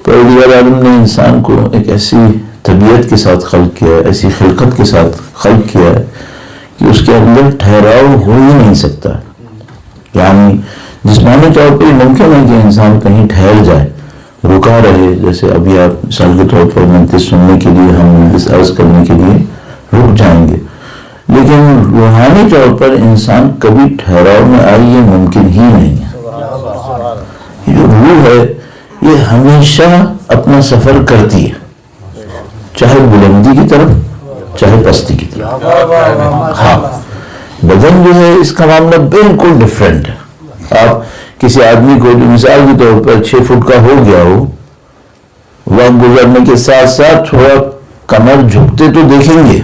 پروردگار عالم نے انسان کو ایک ایسی طبیعت کے ساتھ خلق کیا ہے، ایسی خلقت کے ساتھ خلق کیا ہے کہ اس کے اندر ٹھہراؤ ہو ہی نہیں سکتا. یعنی جسمانی طور پہ ممکن ہے کہ انسان کہیں ٹھہر جائے، رکا رہے، جیسے ابھی آپ مثال کے طور پر منتظر سننے کے لیے، ہم منتظر عرض کرنے کے لیے رک جائیں گے، لیکن روحانی طور پر انسان کبھی ٹھہراؤ میں آئی یہ ممکن ہی نہیں ہے. یہ جو روح ہے یہ ہمیشہ اپنا سفر کرتی ہے، چاہے بلندی کی طرف چاہے پستی کی طرف. ہاں بدن جو ہے اس کا معاملہ بالکل ڈفرینٹ ہے. آپ کسی آدمی کو جو مثال کے طور پر 6 فٹ کا ہو گیا ہو، وقت گزرنے کے ساتھ ساتھ تھوڑا کمر جھکتے تو دیکھیں گے،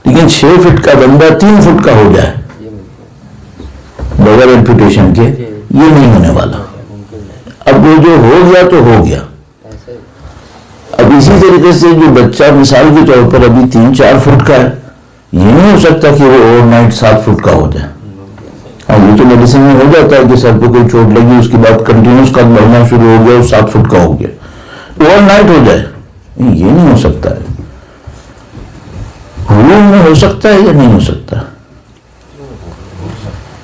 لیکن 6 فٹ کا بندہ 3 فٹ کا ہو جائے بغیر ایمپوٹیشن کے، یہ نہیں ہونے والا. اب وہ جو ہو گیا تو ہو گیا. اب اسی طریقے سے جو بچہ مثال کے طور پر ابھی 3-4 فٹ کا ہے، یہ نہیں ہو سکتا کہ وہ اوور نائٹ 7 فٹ کا ہو جائے. یہ تو میڈیسن میں ہو جاتا ہے کہ سر پہ کوئی چوٹ لگی، اس کے بعد کنٹینیوس قد بڑھنا شروع ہو گیا، 7 فٹ کا ہو گیا. اوور نائٹ ہو جائے یہ نہیں ہو سکتا ہے. روح میں ہو سکتا ہے یا نہیں ہو سکتا؟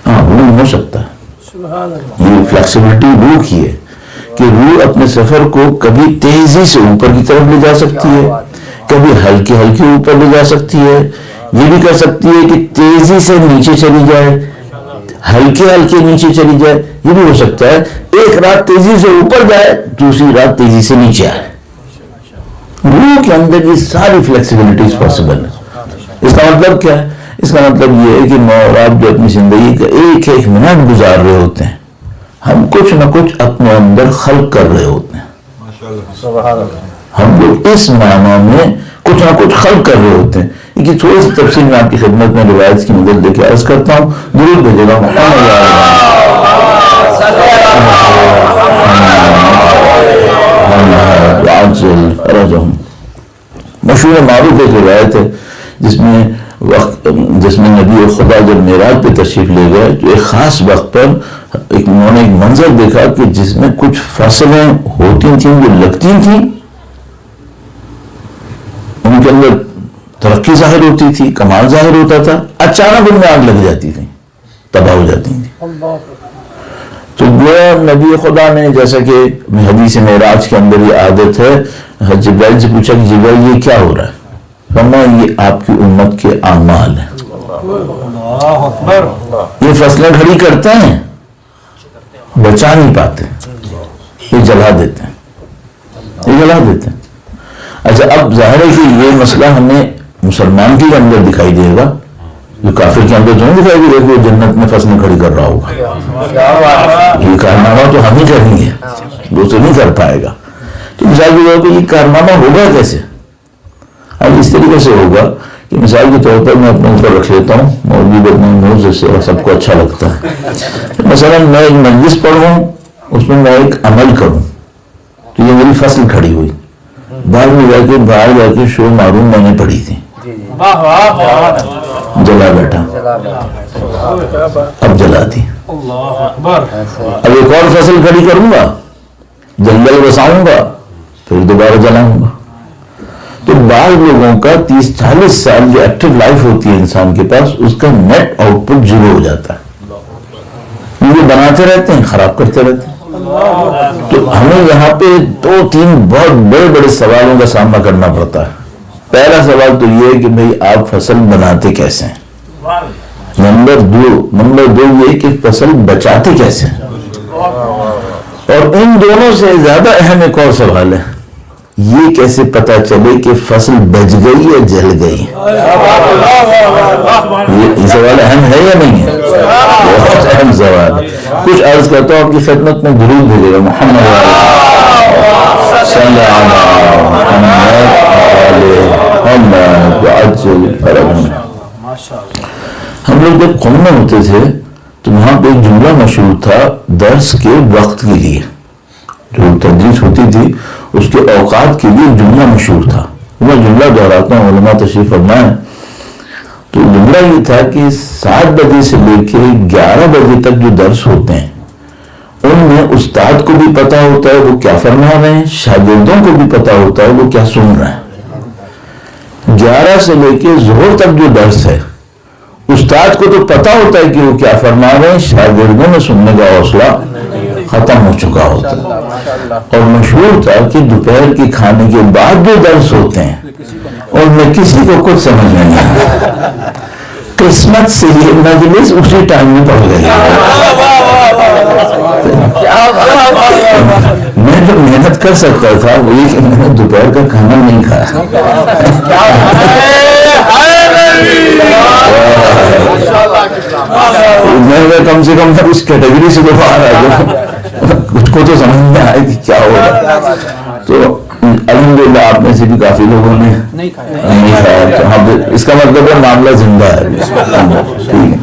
ہاں روح ہو سکتا ہے. یہ فلیکسیبلٹی روح کی ہے کہ روح اپنے سفر کو کبھی تیزی سے اوپر کی طرف لے جا سکتی ہے، کبھی ہلکے ہلکے اوپر لے جا سکتی ہے. یہ بھی کر سکتی ہے کہ تیزی سے نیچے چلی جائے، ہلکے ہلکے نیچے چلی جائے. یہ بھی ہو سکتا ہے ایک رات تیزی سے اوپر جائے، دوسری رات تیزی سے نیچے آئے. روح کے اندر یہ ساری فلیکسیبلٹیز پاسبل ہے. اس کا مطلب کیا ہے؟ اس کا مطلب یہ ہے کہ میں اور آپ جو اپنی زندگی کا ایک ایک منٹ گزار رہے ہوتے ہیں، ہم کچھ نہ کچھ اپنے اندر خلق کر رہے ہوتے ہیں. ہم لوگ اس معنی میں کچھ نہ کچھ خلق کر رہے ہوتے ہیں. یہ تھوڑی سی تفصیل میں آپ کی خدمت میں روایت کی مدد دے کے عرض کرتا ہوں. درود بھیجے گا مشہور معروف ایک روایت ہے جس میں نبی خدا جب معراج پہ تشریف لے گئے تو ایک خاص وقت پر انہوں نے ایک منظر دیکھا کہ جس میں کچھ فصلیں ہوتی تھیں جو لگتی تھیں، ان کے اندر ترقی ظاہر ہوتی تھی، کمال ظاہر ہوتا تھا، اچانک ان میں آگ لگ جاتی تھی، تباہ ہو جاتی تھی. تو گویا نبی خدا نے، جیسا کہ حدیث معراج کے اندر یہ عادت ہے، جبرائیل سے پوچھا کہ جبرائیل یہ کیا ہو رہا ہے؟ فرمایا یہ آپ کی امت کے اعمال ہیں. یہ فصلیں کھڑی کرتے ہیں، بچا نہیں پاتے، یہ جلا دیتے ہیں. اچھا اب ظاہر ہے کہ یہ مسئلہ ہمیں مسلمان کے اندر دکھائی دے گا، جو کافر کے اندر تو نہیں دکھائی دے گا کہ وہ جنت میں فصلیں کھڑی کر رہا ہوگا. یہ کارنامہ تو ہم ہی کریں گے، وہ تو نہیں کر پائے گا. تو مثال کے طور پر یہ کارنامہ ہوگا کیسے؟ اب اس طریقے سے ہوگا کہ مثال کے طور پر میں اپنے اوپر رکھ لیتا ہوں، مولوی بدنی موز سے سب کو اچھا لگتا ہے. مثلا میں ایک مجلس پڑھوں، اس میں ایک عمل کروں، تو یہ میری فصل کھڑی ہوئی. بعد میں باہر جا کے شو معلوم میں نے پڑھی تھی، جلا بیٹھا، اب جلا دی. اب ایک اور فصل کھڑی کروں گا، جنگل بساؤں گا، پھر دوبارہ جلاؤں گا. تو بعض لوگوں کا 30-40 سال جو ایکٹیو لائف ہوتی ہے انسان کے پاس، اس کا نیٹ آؤٹ پٹ 0 ہو جاتا ہے. یہ بناتے رہتے ہیں، خراب کرتے رہتے ہیں. تو ہمیں یہاں پہ 2-3 بہت بڑے بڑے سوالوں کا سامنا کرنا پڑتا ہے. پہلا سوال تو یہ ہے کہ بھئی آپ فصل بناتے کیسے ہیں؟ نمبر 2 یہ کہ فصل بچاتے کیسے ہیں؟ اور ان دونوں سے زیادہ اہم ایک اور سوال ہے، یہ کیسے پتا چلے کہ فصل بچ گئی یا جل گئی؟ یہ سوال اہم ہے یا نہیں ہے؟ بہت اہم سوال ہے. کچھ عرض کرتا ہوں آپ کی خدمت میں، درود بھیجے گا محمد صلی ہم لوگ جب قوم میں ہوتے تھے تو وہاں پہ ایک جملہ مشہور تھا درس کے وقت کے لیے، جو تدریس ہوتی تھی اس کے اوقات کے لیے جملہ مشہور تھا. میں جملہ دہراتا ہوں، علماء تشریف فرمائیں. تو جملہ یہ تھا کہ 7 بجے سے لے کے 11 بجے تک جو درس ہوتے ہیں ان میں استاد کو بھی پتا ہوتا ہے وہ کیا فرما رہے ہیں، شاگردوں کو بھی پتا ہوتا ہے وہ کیا سن رہے ہیں۔ 11 سے لے کے ظہر تک جو درس ہے، استاد کو تو پتا ہوتا ہے کہ وہ کیا فرما رہے ہیں، شاگردوں میں سننے کا حوصلہ ختم ہو چکا ہوتا ہے۔ اور مشہور تھا کہ دوپہر کے کھانے کے بعد جو درس ہوتے ہیں ان میں کسی کو کچھ سمجھ میں نہیں آتا۔ قسمت سے یہ مجلس اسی ٹائم میں پڑ گئی۔ میں جو محنت کر سکتا تھا وہ یہ کہ میں نے دوپہر کا کھانا نہیں کھایا۔ میں کم سے کم اس کیٹیگری سے تو باہر آ گیا، کچھ کو تو سمجھ میں آئے کہ کیا ہوگا۔ تو الحمدللہ آپ میں سے بھی کافی لوگوں نے نہیں کھایا، تو اس کا مطلب ہے معاملہ زندہ ہے۔ ٹھیک ہے،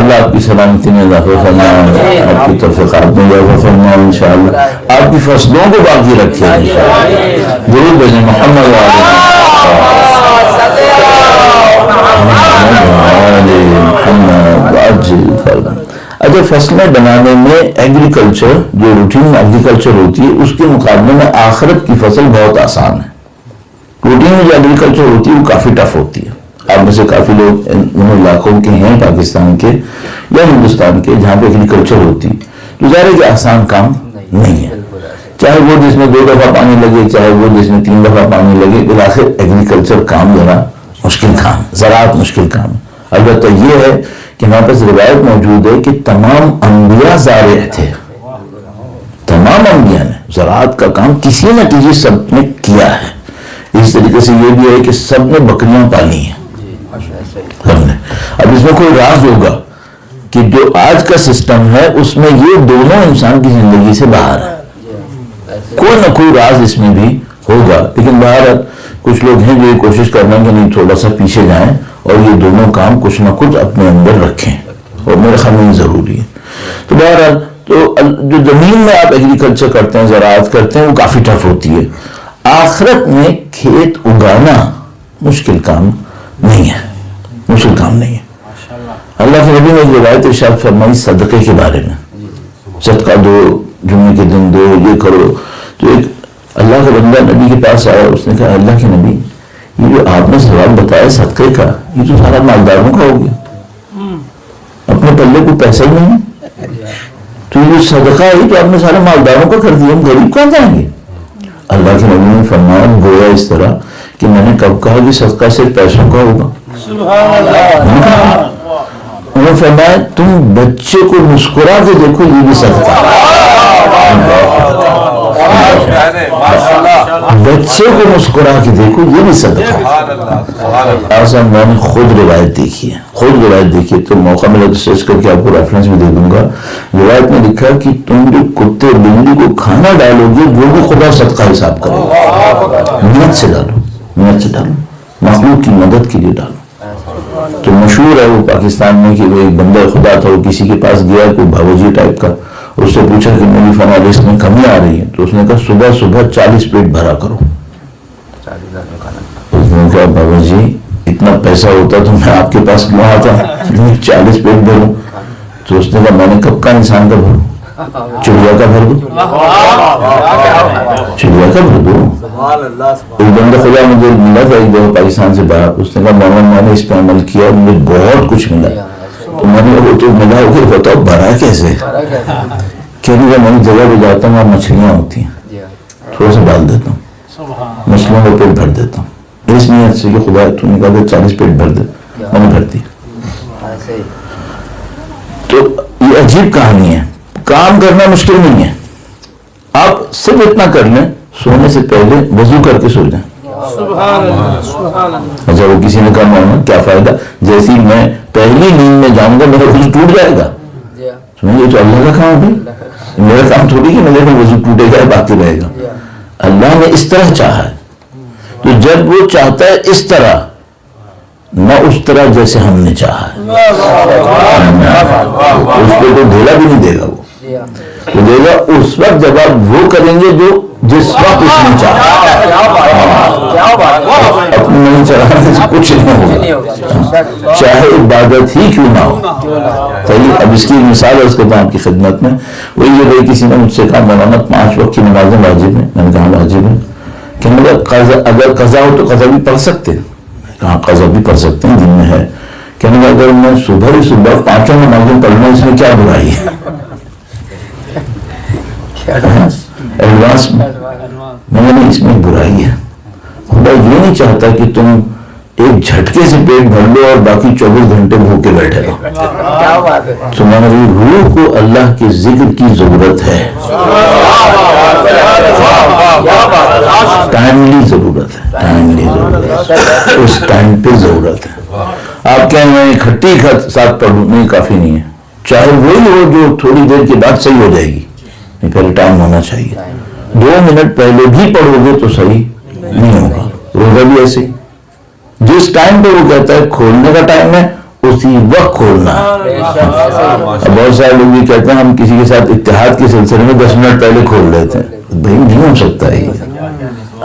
اللہ آپ کی سلامتی میں اضافہ فرمائے، آپ کی توفیقات میں اضافہ فرمائے، انشاءاللہ آپ کی فصلوں کو باقی رکھے انشاءاللہ۔ درود بھیجیں محمد اچھا، فصلیں بنانے میں ایگریکلچر جو روٹین ایگریکلچر ہوتی ہے اس کے مقابلے میں آخرت کی فصل بہت آسان ہے۔ روٹین میں جو ایگریکلچر ہوتی ہے وہ کافی ٹف ہوتی ہے۔ آپ میں سے کافی لوگ ان علاقوں کے ہیں پاکستان کے یا ہندوستان کے جہاں پہ ایگریکلچر ہوتی ہے، تو ظاہر ہے کہ آسان کام نہیں ہے، چاہے وہ جس میں 2 دفعہ پانی لگے، چاہے وہ جس میں 3 دفعہ پانی لگے، بالآخر ایگریکلچر کام ذرا مشکل کام، زراعت مشکل کام ہے۔ البتہ یہ ہے کہ ہمارے پاس روایت موجود ہے کہ تمام انبیاء زارع تھے، تمام انبیاء نے زراعت کا کام کسی نہ کسی سب نے کیا ہے۔ اس طریقے سے یہ بھی ہے کہ سب نے بکریاں پالی ہیں ہم نے۔ اب اس میں کوئی راز ہوگا کہ جو آج کا سسٹم ہے اس میں یہ دونوں انسان کی زندگی سے باہر ہے، کوئی نہ کوئی راز اس میں بھی ہوگا، لیکن باہر کچھ لوگ ہیں جو یہ کوشش کر رہے ہیں کہ نہیں تھوڑا سا پیچھے جائیں اور یہ دونوں کام کچھ نہ کچھ اپنے اندر رکھیں، اور میرے خیال میں ضروری ہے۔ تو بہرحال تو جو زمین میں آپ ایگریکلچر کرتے ہیں، زراعت کرتے ہیں، وہ کافی ٹف ہوتی ہے۔ آخرت میں کھیت اگانا مشکل کام نہیں ہے، مشکل کام نہیں ہے۔ اللہ کے نبی نے ایک روایت ارشاد فرمائی صدقے کے بارے میں، صدقہ دو، جمعے کے دن دو، یہ کرو۔ تو ایک اللہ کا بندہ نبی کے پاس آیا، اس نے کہا اللہ کے نبی یہ جو آپ نے سوال بتایا صدقے کا، یہ تو سارا مالداروں کا ہو گیا، اپنے پلے کو پیسہ ہی نہیں، تو یہ صدقہ ہے کہ آپ نے سارے مالداروں کا کر دیا، ہم غریب کہاں جائیں گے؟ اللہ کے نبی نے فرمایا گویا اس طرح کہ میں نے کب کہا کہ صدقہ صرف پیسوں کا ہوگا؟ انہوں نے فرمایا تم بچے کو مسکرا کے دیکھو یہ بھی صدقہ ہے، بچے کو مسکرا کے دیکھو یہ بھی صدقہ ہے۔ ایسا میں نے خود روایت دیکھی ہے، تو موقع ملا تو سرچ کر کے آپ کو ریفرنس بھی دے دوں گا۔ روایت میں لکھا کہ تم جو کتے بلی کو کھانا ڈالو گے وہ بھی خدا صدقہ حساب کرے گا، نیت سے ڈالو، مخلوق کی مدد کے لیے ڈالو۔ تو مشہور ہے وہ پاکستان میں کہ وہ ایک بندہ خدا تھا، وہ کسی کے پاس گیا کوئی بھاوجی ٹائپ کا، اس سے پوچھا کہ میری فلاں لسٹ میں کمی آ رہی ہے، تو اس نے کہا صبح صبح 40 پیٹ بھرا کرو۔ اس نے کہا بابا جی اتنا پیسہ ہوتا تو میں آپ کے پاس کیوں آتا 40 پیٹ بھروں؟ تو اس نے کہا میں نے کب کا انسان کا بھروں، چڑیا کا بھر دو، چڑیا کا بھر دو۔ ایک بندہ خدا مجھے ملا تھا ایک دفعہ پاکستان سے باہر، اس نے کہا مومن میں نے اس پہ عمل کیا، مجھے بہت کچھ ملا۔ تو میں نے وہ تو ملا ہو کے بتاؤ بھرا کیسے؟ کہنے کا میں نے جگہ پہ جاتا ہوں وہاں مچھلیاں ہوتی ہیں، تھوڑا سا ڈال دیتا ہوں، مچھلیوں کا پیٹ بھر دیتا ہوں، اس نیت سے کہ خدا تو نے کہا 40 پیٹ بھر دے، میں نے بھر دی۔ تو یہ عجیب کہانی ہے، کام کرنا مشکل نہیں ہے، آپ صرف اتنا کر لیں سونے سے پہلے وضو کر کے سو جائیں۔ اچھا وہ کسی نے کہا مولانا کیا فائدہ، جیسی میں پہلی نیند میں جاؤں گا میرا وضو ٹوٹ جائے گا؟ یہ تو اللہ کا کام ہے، میرا کام تھوڑی کہ میرے وضو ٹوٹے گا باقی رہے گا۔ اللہ نے اس طرح چاہا ہے، تو جب وہ چاہتا ہے اس طرح، نہ اس طرح جیسے ہم نے چاہا ہے، اس کو تو ڈھیلا بھی نہیں دے گا، وہ دے گا اس وقت جب آپ وہ کریں گے جو جس وقت اس نے چاہا. اپنے نہیں چلانے سے کچھ نہیں ہوگا چاہے عبادت ہی کیوں نہ ہو. صحیح. اب اس کی مثال عرض کرتا ہوں آپ کی خدمت میں. وہی یہ بھائی کسی نے مجھ سے کہا مولانا 5 وقت کی نمازیں واجب ہیں. میں نے کہا واجب ہے. کہ اگر قضا ہو تو قضا بھی پڑھ سکتے ہیں. کہاں قضا بھی پڑھ سکتے ہیں دن میں ہے. کہنے لگا اگر میں صبح ہی صبح 5 نمازیں پڑھنا اس میں کیا برائی ہے. ایڈوانس میں نے اس میں برائی ہے. خدا یہ نہیں چاہتا کہ تم ایک جھٹکے سے پیٹ بھر لو اور باقی 24 گھنٹے بھوکے بیٹھے رہو. تمہاری روح کو اللہ کے ذکر کی ضرورت ہے. ٹائملی ضرورت ہے. ٹائملی ضرورت ہے. اس ٹائم پہ ضرورت ہے. آپ کہیں میں کھٹی ساتھ پڑھوں نہیں کافی نہیں ہے. چاہے وہی ہو جو تھوڑی دیر کے بعد صحیح ہو جائے گی. نہیں پہلے ٹائم ہونا چاہیے. 2 منٹ پہلے بھی پڑھو گے تو صحیح نہیں ہوگا. روزہ بھی ایسے ہی. جس ٹائم پہ وہ کہتا ہے کھولنے کا ٹائم ہے اسی وقت کھولنا ہے. بہت سارے لوگ یہ کہتے ہیں ہم کسی کے ساتھ اتحاد کے سلسلے میں 10 منٹ پہلے کھول لیتے ہیں. بھائی نہیں ہو سکتا ہے.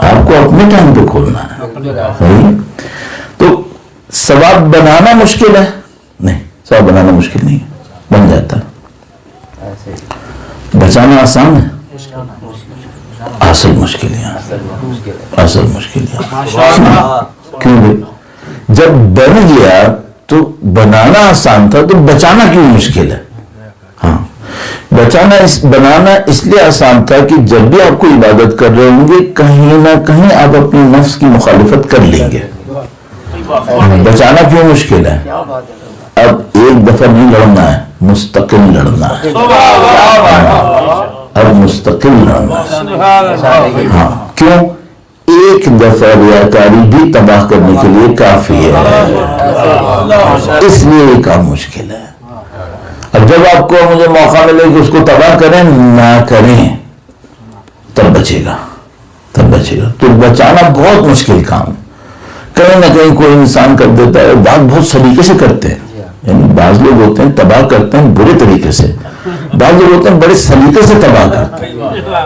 آپ کو اپنے ٹائم پہ کھولنا ہے. تو ثواب بنانا مشکل ہے نہیں. ثواب بنانا مشکل نہیں ہے. بن جاتا ہے. بچانا آسان ہے. اصل مشکل ہے. اصل مشکل ہے. کیوں بھائی جب بن گیا تو بنانا آسان تھا تو بچانا کیوں مشکل ہے. ہاں بنانا اس لیے آسان تھا کہ جب بھی آپ کو عبادت کر رہے ہوں گے کہیں نہ کہیں آپ اپنی نفس کی مخالفت کر لیں گے. بچانا کیوں مشکل ہے. اب ایک دفعہ نہیں لڑنا ہے مستقل لڑنا ہے. اب مستقل لڑنا ہے. ہاں کیوں. ایک دفعہ ریاکاری بھی تباہ کرنے کے لیے کافی ہے. اس لیے یہ کام مشکل ہے. اب جب آپ کو مجھے موقع ملے کہ اس کو تباہ کریں نہ کریں تب بچے گا. تو بچانا بہت مشکل کام. کہیں نہ کہیں کوئی انسان کر دیتا ہے. بات بہت سلیقے سے کرتے ہیں. یعنی بعض لوگ ہوتے ہیں تباہ کرتے ہیں برے طریقے سے. بعض لوگ ہوتے ہیں بڑے سلیقے سے تباہ کرتے ہیں.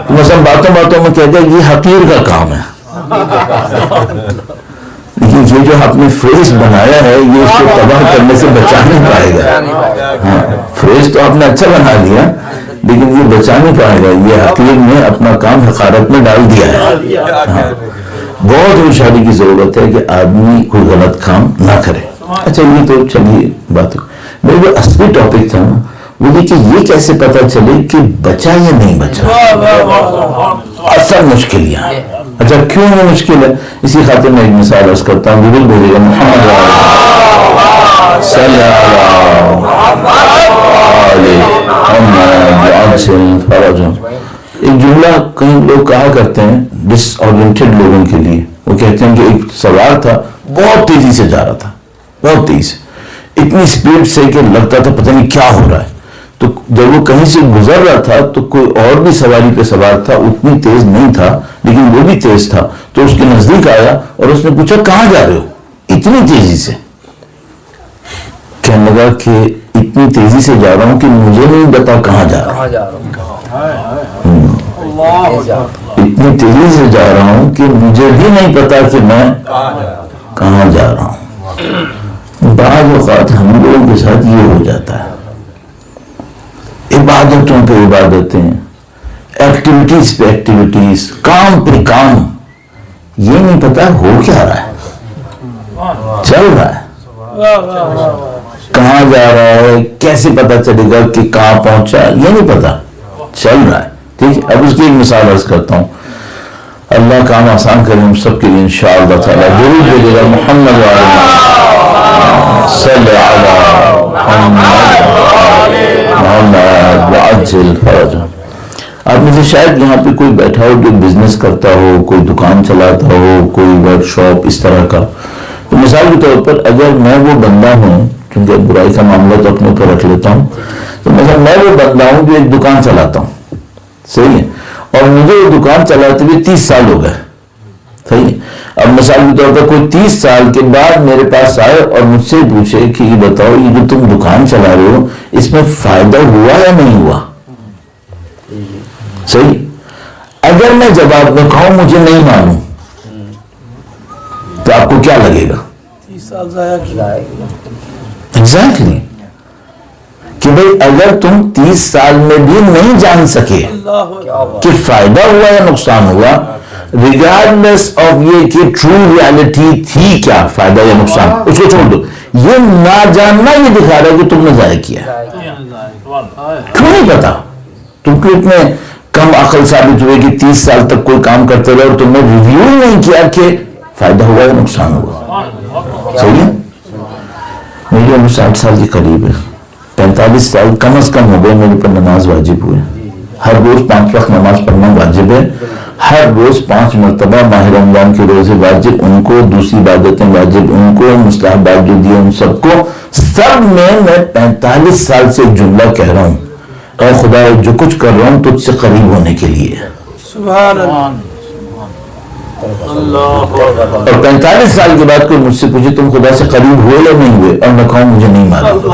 مثلا باتوں میں کہتے ہیں یہ حقیر کا کام ہے. لیکن یہ جو آپ نے فریز بنایا ہے یہ اس کو تباہ کرنے سے بچا نہیں پائے گا. ہاں فریز تو آپ نے اچھا بنا دیا لیکن یہ بچا نہیں پائے گا. یہ حقیر نے اپنا کام حقارت میں ڈال دیا ہے. ہاں بہت ہوشیاری کی ضرورت ہے کہ آدمی کوئی غلط کام نہ کرے. اچھا یہ تو چلیے بات. میرے جو اصلی ٹاپک تھا نا وہ یہ کہ یہ کیسے پتا چلے کہ بچا یا نہیں بچا. اصل مشکل یہاں. اچھا کیوں یہ مشکل ہے. اسی خاطر میں ایک مثال عرض کرتا ہوں. ضرور بھیجے گا محمد صلی اللہ. ایک جملہ کہیں لوگ کہا کرتے ہیں ڈس اورینٹڈ لوگوں کے لیے. وہ کہتے ہیں کہ ایک سوار تھا بہت تیزی سے جا رہا تھا. بہت تیز اتنی سپیڈ سے کہ لگتا تھا پتہ نہیں کیا ہو رہا ہے. تو جب وہ کہیں سے گزر رہا تھا تو کوئی اور بھی سواری پہ سوار تھا. اتنی تیز نہیں تھا لیکن وہ بھی تیز تھا. تو اس کے نزدیک آیا اور اس نے پوچھا کہاں جا رہے ہو اتنی تیزی سے. کہنے لگا کہ اتنی تیزی سے جا رہا ہوں کہ مجھے نہیں پتا کہاں جا رہا ہوں. اتنی تیزی سے جا رہا ہوں کہ مجھے بھی نہیں پتا کہ میں کہاں جا رہا ہوں. بعض اوقات ہم لوگوں کے ساتھ یہ ہو جاتا ہے. عبادتوں پہ عبادتیں, ایکٹیویٹیز پہ ایکٹیویٹیز, کام پہ کام, یہ نہیں پتا ہو کیا رہا ہے. چل رہا ہے کہاں جا رہا ہے کیسے پتا چلے گا کہ کہاں پہنچا یہ نہیں پتا. چل رہا ہے. ٹھیک ہے. اب اس کی ایک مثال عرض کرتا ہوں. اللہ کام آسان کرے ہم سب کے لیے انشاءاللہ تعالی. ضرور بھیجے گا محمد صلی اللہ محمد وعجل فرجہ. آپ میں سے شاید یہاں پہ کوئی بیٹھا ہو جو بزنس کرتا ہو, کوئی دکان چلاتا ہو, کوئی ورک شاپ اس طرح کا. تو مثال کے طور پر اگر میں وہ بندہ ہوں, کیونکہ برائی کا معاملہ تو اپنے اوپر رکھ لیتا ہوں, تو مثلا میں وہ بندہ ہوں جو ایک دکان چلاتا ہوں. صحیح ہے. اور مجھے وہ دکان چلاتے ہوئے 30 سال ہو گئے. صحیح ہے. اب مثال کے طور پر کوئی 30 سال کے بعد میرے پاس آئے اور مجھ سے پوچھے کہ یہ بتاؤ یہ جو تم دکان چلا رہے ہو اس میں فائدہ ہوا یا نہیں ہوا. صحیح. اگر میں جواب میں کہوں مجھے نہیں معلوم تو آپ کو کیا لگے گا؟ 30 سال ضائع کیا. ایگزیکٹلی کہ بھئی اگر تم 30 سال میں بھی نہیں جان سکے کہ فائدہ ہوا یا نقصان ہوا، ریگارڈلیس آف یہ کہ ٹرو ریالٹی تھی کیا، فائدہ یا نقصان، اس کو چھوڑ دو، یہ نہ جاننا یہ دکھا رہا ہے کہ تم نے ضائع کیا. کیوں نہیں پتا؟ تم کو اتنے کم عقل ثابت ہوئے کہ 30 سال تک کوئی کام کرتے رہے اور تم نے ریویو ہی نہیں کیا کہ فائدہ ہوا یا نقصان ہوا. صحیح ہے؟ میری عمر 60 سال کے قریب ہے، 45 سال کم از کم ہو گئے میرے پر نماز واجب ہوئے. ہر روز 5 وقت نماز پڑھنا واجب ہے، ہر روز 5 مرتبہ ماہ رمضان کے روزے واجب ان کو، دوسری عبادتیں واجب ان کو، مستحبات جو دیے ان سب کو. سب میں 45 سال سے ایک جملہ کہہ رہا ہوں، اے خدا جو کچھ کر رہا ہوں تجھ سے قریب ہونے کے لیے. سبحان اللہ. اور 45 سال کے بعد کوئی مجھ سے پوچھے تم خدا سے قریب ہوئے یا نہیں ہوئے، اور میں کہوں مجھے نہیں معلوم.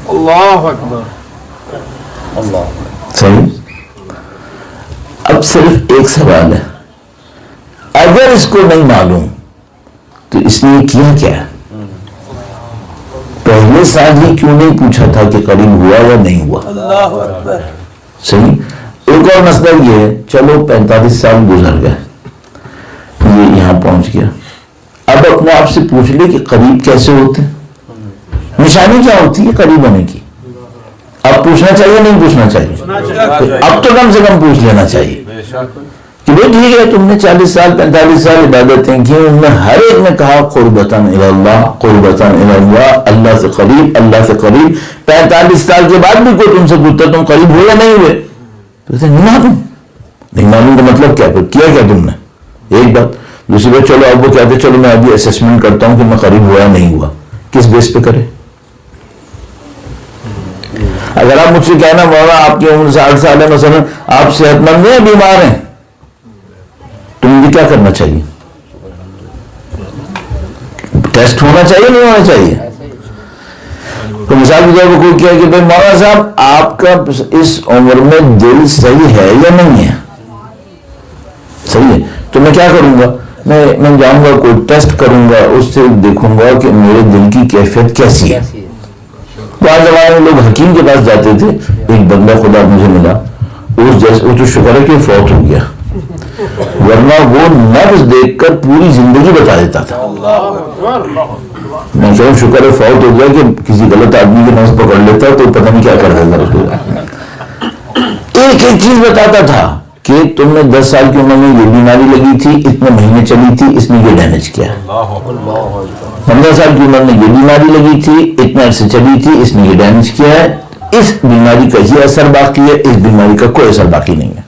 اللہ اکبر. صحیح. اب صرف ایک سوال ہے، اگر اس کو نہیں معلوم تو اس نے کیا کیا؟ پہلے سال ہی کیوں نہیں پوچھا تھا کہ قریب ہوا یا نہیں ہوا؟ اللہ اکبر. صحیح. ایک اور مسئلہ یہ ہے، چلو 45 سال گزر گئے، یہ یہاں پہنچ گیا، اب اپنے آپ سے پوچھ لے کہ قریب کیسے ہوتے، نشانی کیا ہوتی ہے قریب ہونے کی؟ اب پوچھنا چاہیے نہیں پوچھنا چاہیے؟ اب تو کم سے کم پوچھ لینا چاہیے کہ بھئی ٹھیک ہے تم نے 40 سال 45 سال عبادتیں کی، ان میں ہر ایک نے کہا قربتاً الی اللہ، قربتاً الی اللہ، اللہ سے قریب، اللہ سے قریب. 45 سال کے بعد بھی کوئی تم سے پوچھتا تم قریب ہوئے یا نہیں ہوئے، تو کہتے نہیں معلوم. نہیں معلوم کا مطلب کیا؟ پھر کیا کیا تم نے؟ ایک بات. دوسری بات، چلو اب وہ کہتے چلو میں ابھی اسیسمنٹ کرتا ہوں کہ میں قریب ہوا یا نہیں ہوا. کس بیس پہ کرے؟ اگر آپ مجھ سے کہنا مولانا آپ کی عمر 60 سال ہے، مثلا آپ صحت مند ہیں بیمار ہیں، تو مجھے کیا کرنا چاہیے؟ ٹیسٹ ہونا چاہیے نہیں ہونا چاہیے؟ تو مثال کے طور پر کوئی کہا کہ بھائی مولانا صاحب آپ کا اس عمر میں دل صحیح ہے یا نہیں ہے؟ صحیح ہے. تو میں کیا کروں گا؟ میں جاؤں گا کوئی ٹیسٹ کروں گا، اس سے دیکھوں گا کہ میرے دل کی کیفیت کیسی ہے. بعض زمانے میں لوگ حکیم کے پاس جاتے تھے. ایک بندہ خدا مجھے ملا، وہ تو شکر ہے کہ فوت ہو گیا، ورنہ وہ نبض دیکھ کر پوری زندگی بتا دیتا تھا. میں کہوں شکر ہے فوت ہو گیا کہ کسی غلط آدمی کی نبض پکڑ لیتا تو پتہ نہیں کیا کر دیتا اس کو. ایک ایک چیز بتاتا تھا کہ تم نے 10 سال کی عمر میں یہ بیماری لگی تھی، اتنے مہینے چلی تھی، اس نے یہ ڈیمیج کیا. 15 سال کی عمر میں یہ بیماری لگی تھی، اتنے عرصے چلی تھی، اس نے یہ ڈیمیج کیا ہے. اس بیماری کا یہ اثر باقی ہے، اس بیماری کا کوئی اثر باقی نہیں ہے.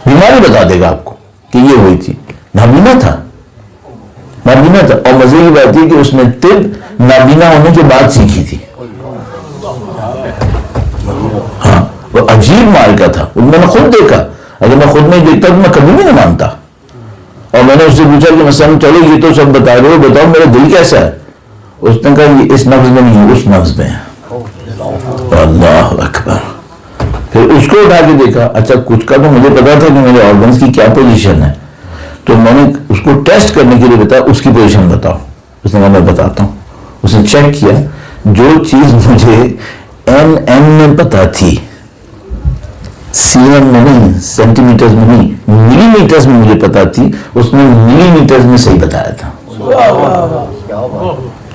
بیماری بتا دے گا آپ کو کہ یہ ہوئی تھی. نابینا تھا، نابینا تھا. اور مزے کی بات یہ کہ اس نے طب نابینا ہونے کے بعد سیکھی تھی. ہاں وہ عجیب مال کا تھا، میں نے خود دیکھا. اگر میں خود نہیں دیکھتا تو میں کبھی نہیں مانتا. اور میں نے اس سے پوچھا کہ مثلا چلو یہ تو سب بتا رہے ہو، بتاؤ میرا دل کیسا ہے؟ اس نے کہا یہ اس نبض میں نہیں، اس نبض میں ہے. اللہ اکبر. پھر اس کو اٹھا کے دیکھا، اچھا کچھ کا تو مجھے پتا تھا کہ میرے آرگنز کی کیا پوزیشن ہے، تو میں نے اس کو ٹیسٹ کرنے کے لیے بتایا اس کی پوزیشن بتاؤ. اس نے کہا میں بتاتا ہوں. اس نے چیک کیا، جو چیز مجھے این میں پتا تھی، سی ایم میں نہیں، سینٹی میٹرز میں نہیں، ملی میٹرز میں مجھے پتا تھی، اس نے ملی میٹرز میں صحیح بتایا تھا.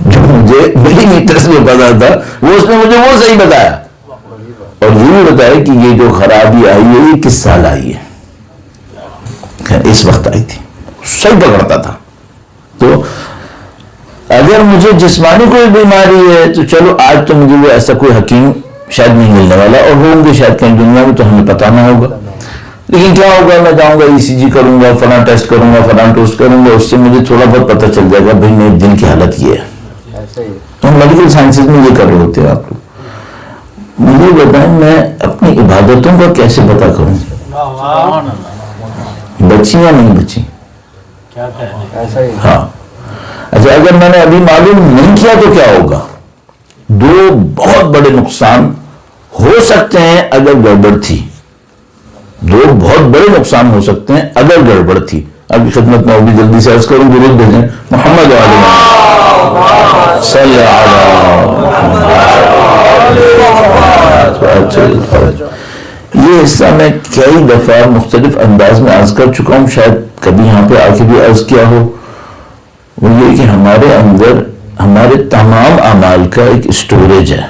جو مجھے ملی میٹرز میں پتا تھا وہ اس نے مجھے وہ صحیح بتایا. اور یہ بھی بتایا کہ یہ جو خرابی آئی ہے یہ کس سال آئی ہے، اس وقت آئی تھی. صحیح پکڑتا تھا. تو اگر مجھے جسمانی کوئی بیماری ہے تو چلو آج تو مجھے وہ ایسا کوئی حکیم شاید نہیں ملنے والا، اور ہوں گے شاید کہیں دنیا میں تو ہمیں پتہ نہ ہوگا. لیکن کیا ہوگا، میں جاؤں گا ECG کروں گا، فلاں ٹیسٹ کروں گا، فلاں ٹیسٹ کروں گا، اس سے مجھے تھوڑا بہت پتہ چل جائے گا بھائی میرے دل کی حالت یہ ہے. تو میڈیکل سائنسز میں یہ کر رہے ہوتے ہیں آپ لوگ. مجھے بتائیں میں اپنی عبادتوں کا کیسے پتہ کروں، بچی یا نہیں بچی؟ ہاں اچھا، اگر میں نے ابھی معلوم نہیں کیا تو کیا ہوگا؟ 2 بہت بڑے نقصان ہو سکتے ہیں اگر گڑبڑ تھی. دو بہت بڑے نقصان ہو سکتے ہیں اگر گڑبڑ تھی. آپ کی خدمت میں ابھی جلدی سے عرض کروں, درود بھیجیں محمد وعلی صلی اللہ. یہ حصہ میں کئی دفعہ مختلف انداز میں عرض کر چکا ہوں, شاید کبھی یہاں پہ آ کے بھی عرض کیا ہو. وہ یہ کہ ہمارے اندر ہمارے تمام اعمال کا ایک اسٹوریج ہے,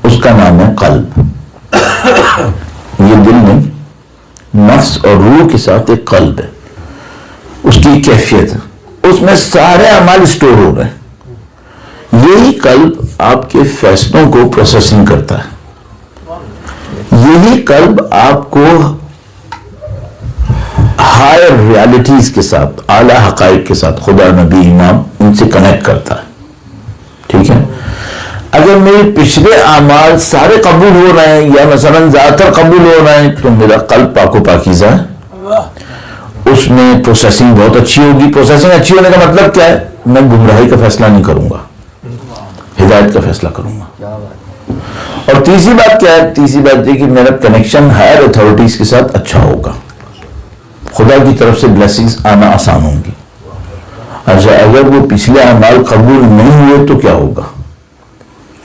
اس کا نام ہے قلب. یہ دل نہیں, نفس اور روح کے ساتھ ایک قلب ہے, اس کی کیفیت ہے, اس میں سارے اعمال اسٹور ہو رہے ہیں. یہی قلب آپ کے فیصلوں کو پروسیسنگ کرتا ہے, یہی قلب آپ کو ہائر ریالٹیز کے ساتھ, اعلیٰ حقائق کے ساتھ, خدا, نبی, امام, ان سے کنیکٹ کرتا ہے. ٹھیک ہے, اگر میرے پچھلے اعمال سارے قبول ہو رہے ہیں یا مثلا زیادہ تر قبول ہو رہے ہیں تو میرا قلب پاک و پاکیزہ ہے, اس میں پروسیسنگ بہت اچھی ہوگی. پروسیسنگ اچھی ہونے کا مطلب کیا ہے؟ میں گمراہی کا فیصلہ نہیں کروں گا, ہدایت کا فیصلہ کروں گا. اور تیسری بات کیا ہے؟ تیسری بات یہ کہ میرا کنیکشن ہائر اتھارٹیز کے ساتھ اچھا ہوگا, خدا کی طرف سے بلیسنگز آنا آسان ہوں گی. اچھا, اگر وہ پچھلے اعمال قبول نہیں ہوئے تو کیا ہوگا؟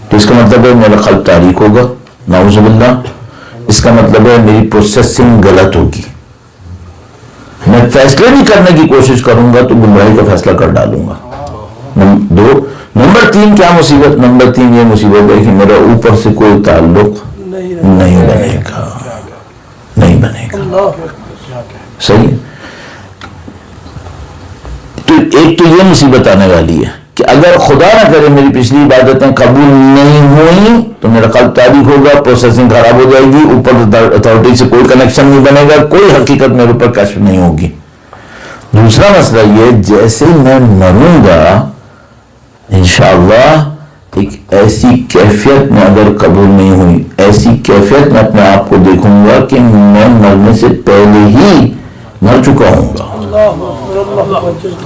تو اس کا مطلب ہے میرا قلب تاریک ہوگا, نعوذ باللہ. اس کا مطلب ہے میری پروسیسنگ غلط ہوگی, میں فیصلے بھی کرنے کی کوشش کروں گا تو گمراہی کا فیصلہ کر ڈالوں گا. نمبر 3 کیا مصیبت؟ نمبر 3 یہ مصیبت ہے کہ میرا اوپر سے کوئی تعلق نہیں بنے گا, نہیں بنے گا. صحیح ہے. تو ایک تو یہ مصیبت آنے والی ہے کہ اگر خدا نہ کرے میری پچھلی عبادتیں قبول نہیں ہوئیں تو میرا قلب تاریک ہوگا, پروسیسنگ خراب ہو جائے گی, اوپر اتھارٹی سے کوئی کنیکشن نہیں بنے گا, کوئی حقیقت میرے اوپر کشف نہیں ہوگی. دوسرا مسئلہ یہ, جیسے میں مروں گا انشاءاللہ ایک ایسی کیفیت میں اگر قبول نہیں ہوئی, ایسی کیفیت میں اپنے آپ کو دیکھوں گا کہ میں مرنے سے پہلے ہی مر چکا ہوں گا.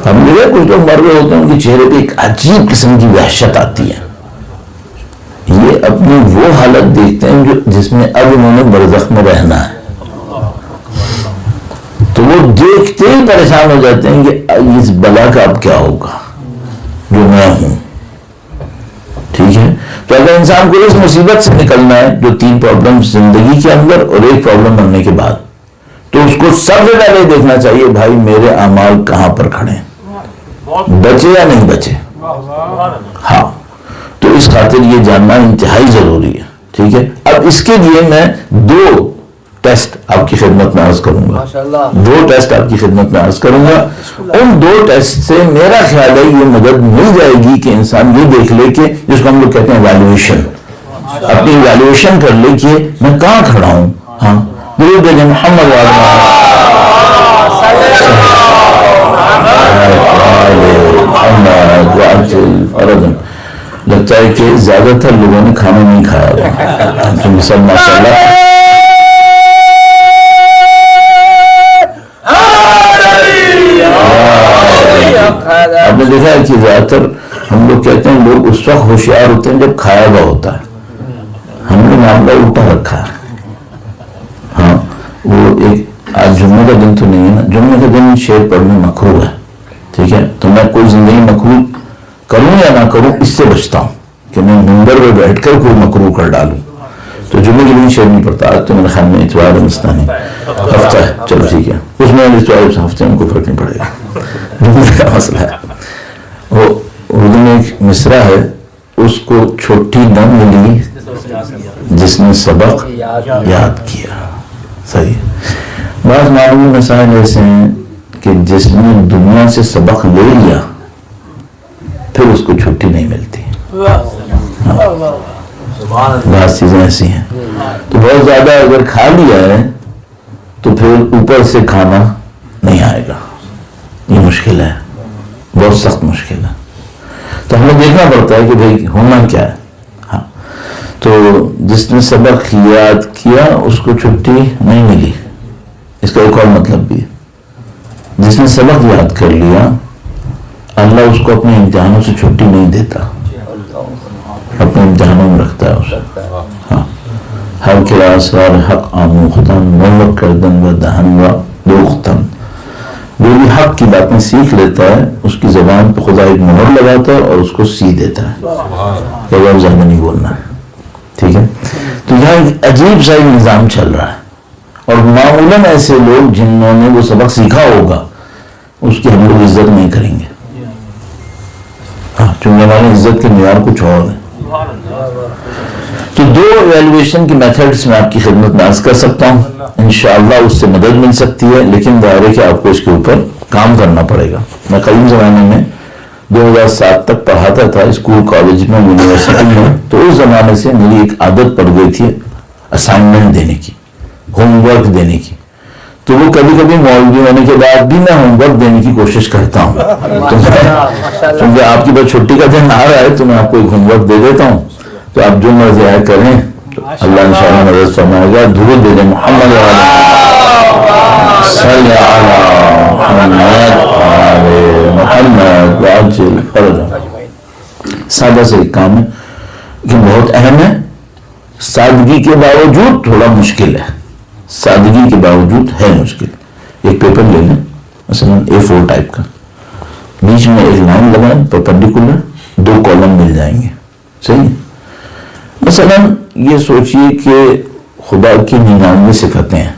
ہم لوگ کچھ لوگ مر رہے ہوتے ہیں, ان کے چہرے پہ ایک عجیب قسم کی وحشت آتی ہے. یہ اپنی وہ حالت دیکھتے ہیں جس میں اب انہوں نے برزخ میں رہنا ہے, تو وہ دیکھتے ہی پریشان ہو جاتے ہیں کہ اس بلا کا اب کیا ہوگا جو میں ہوں. ٹھیک ہے, تو اگر انسان کو اس مصیبت سے نکلنا ہے جو 3 پرابلم زندگی کے اندر اور 1 پرابلم مرنے کے بعد, تو اس کو سب سے پہلے دیکھنا چاہیے بھائی میرے اعمال کہاں پر کھڑے ہیں, بچے یا نہیں بچے. ہاں, تو اس خاطر یہ جاننا انتہائی ضروری ہے. ٹھیک ہے, اب اس کے لیے میں 2 ٹیسٹ آپ کی خدمت میں عرض کروں گا, 2 ٹیسٹ آپ کی خدمت میں عرض کروں گا. ان 2 ٹیسٹ سے میرا خیال ہے یہ مدد مل جائے گی کہ انسان یہ دیکھ لے کہ جس کو ہم لوگ کہتے ہیں ایویلویشن, اپنی ایویلویشن کر لے کہ میں کہاں کھڑا ہوں. ہاں, درود محمد لگتا ہے کہ زیادہ تر لوگوں نے کھانا نہیں کھایا, تم سب ماشاءاللہ. آپ نے دیکھا ہے کہ زیادہ تر ہم لوگ کہتے ہیں لوگ اس وقت ہوشیار ہوتے ہیں جب کھایا ہوا ہوتا ہے. ہم نے معاملہ الٹا رکھا ہے. ہاں, وہ ایک آج جمعے کا دن تو نہیں ہے نا, جمعے کا دن شعر پڑھنا مکروہ ہے. ٹھیک ہے, تو میں کوئی زندگی مکروہ کروں یا نہ کروں اس سے بچتا ہوں کہ میں منبر پہ بیٹھ کر کوئی مکروہ کر ڈالوں. تو جمعے کے دن شعر نہیں پڑھتا. آج تو میرے خیال میں اتوار مستانی ہفتہ ہے, چلو ٹھیک ہے, اس میں اتوار ہفتے میں کوئی فرق نہیں پڑے گا. جمعے کا مسئلہ ہے. وہ اردو میں ایک مصرع ہے, اس کو چھوٹی نہ ملی جس نے سبق یاد کیا. صحیح. بعض معلوم مسائل ایسے ہیں کہ جس نے دنیا سے سبق لے لیا پھر اس کو چھٹی نہیں ملتی. بعض چیزیں ایسی ہیں. تو بہت زیادہ اگر کھا لیا ہے تو پھر اوپر سے کھانا نہیں آئے گا. یہ مشکل ہے, بہت سخت مشکل ہے. تو ہمیں دیکھنا پڑتا ہے کہ بھائی ہونا کیا ہے. ہاں, تو جس نے سبق یاد کیا اس کو چھٹی نہیں ملی. اس کا ایک اور مطلب بھی ہے, جس نے سبق یاد کر لیا اللہ اس کو اپنے امتحانوں سے چھٹی نہیں دیتا, اپنے امتحانوں میں رکھتا ہے اسے. ہاں, ہر کے اسرار حق آموختن مہلک کردن و دہن و دوختن. جو بھی حق کی باتیں سیکھ لیتا ہے اس کی زبان پہ خدا ایک مہر لگاتا ہے اور اس کو سی دیتا ہے کہ اب زیادہ نہیں بولنا ہے. ٹھیک ہے. تو یہاں ایک عجیب سا نظام چل رہا ہے اور معمولاً ایسے لوگ جنہوں نے وہ سبق سیکھا ہوگا اس کی ہم لوگ عزت نہیں کریں گے. چونکہ ہماری عزت کے معیار کچھ اور ہے. تو دو ایویلویشن کی میتھڈز میں آپ کی خدمت میں عرض کر سکتا ہوں. انشاءاللہ اس سے مدد مل سکتی ہے لیکن ظاہر ہے کہ آپ کو اس کے اوپر کام کرنا پڑے گا. میں قدیم زمانے میں 2007 تک پڑھاتا تھا اسکول کالج میں یونیورسٹی میں. تو اس زمانے سے میری ایک عادت پڑ گئی تھی اسائنمنٹ دینے کی, ہوم ورک دینے کی. تو وہ کبھی کبھی مولوی ہونے کے بعد بھی میں ہوم ورک دینے کی کوشش کرتا ہوں. کیونکہ آپ کی بس چھٹی کا دن آ رہا ہے تو میں آپ کو ایک ہوم ورک دے دیتا ہوں. تو آپ جو مرضی آئے کریں اللہ انشاءاللہ مدد فرمائے گا. درود دے دیں محمد صلی علی محمد وعجل فرجہ. سادہ سے ایک کام ہے کہ بہت اہم ہے. سادگی کے باوجود تھوڑا مشکل ہے. سادگی کے باوجود ہے مشکل. ایک پیپر لے لیں مثلا A4 ٹائپ کا, بیچ میں ایک لائن لگائیں پرپینڈیکولر, 2 کالم مل جائیں گے. صحیح. مثلا یہ سوچئے کہ خدا کی 99 صفتیں ہیں.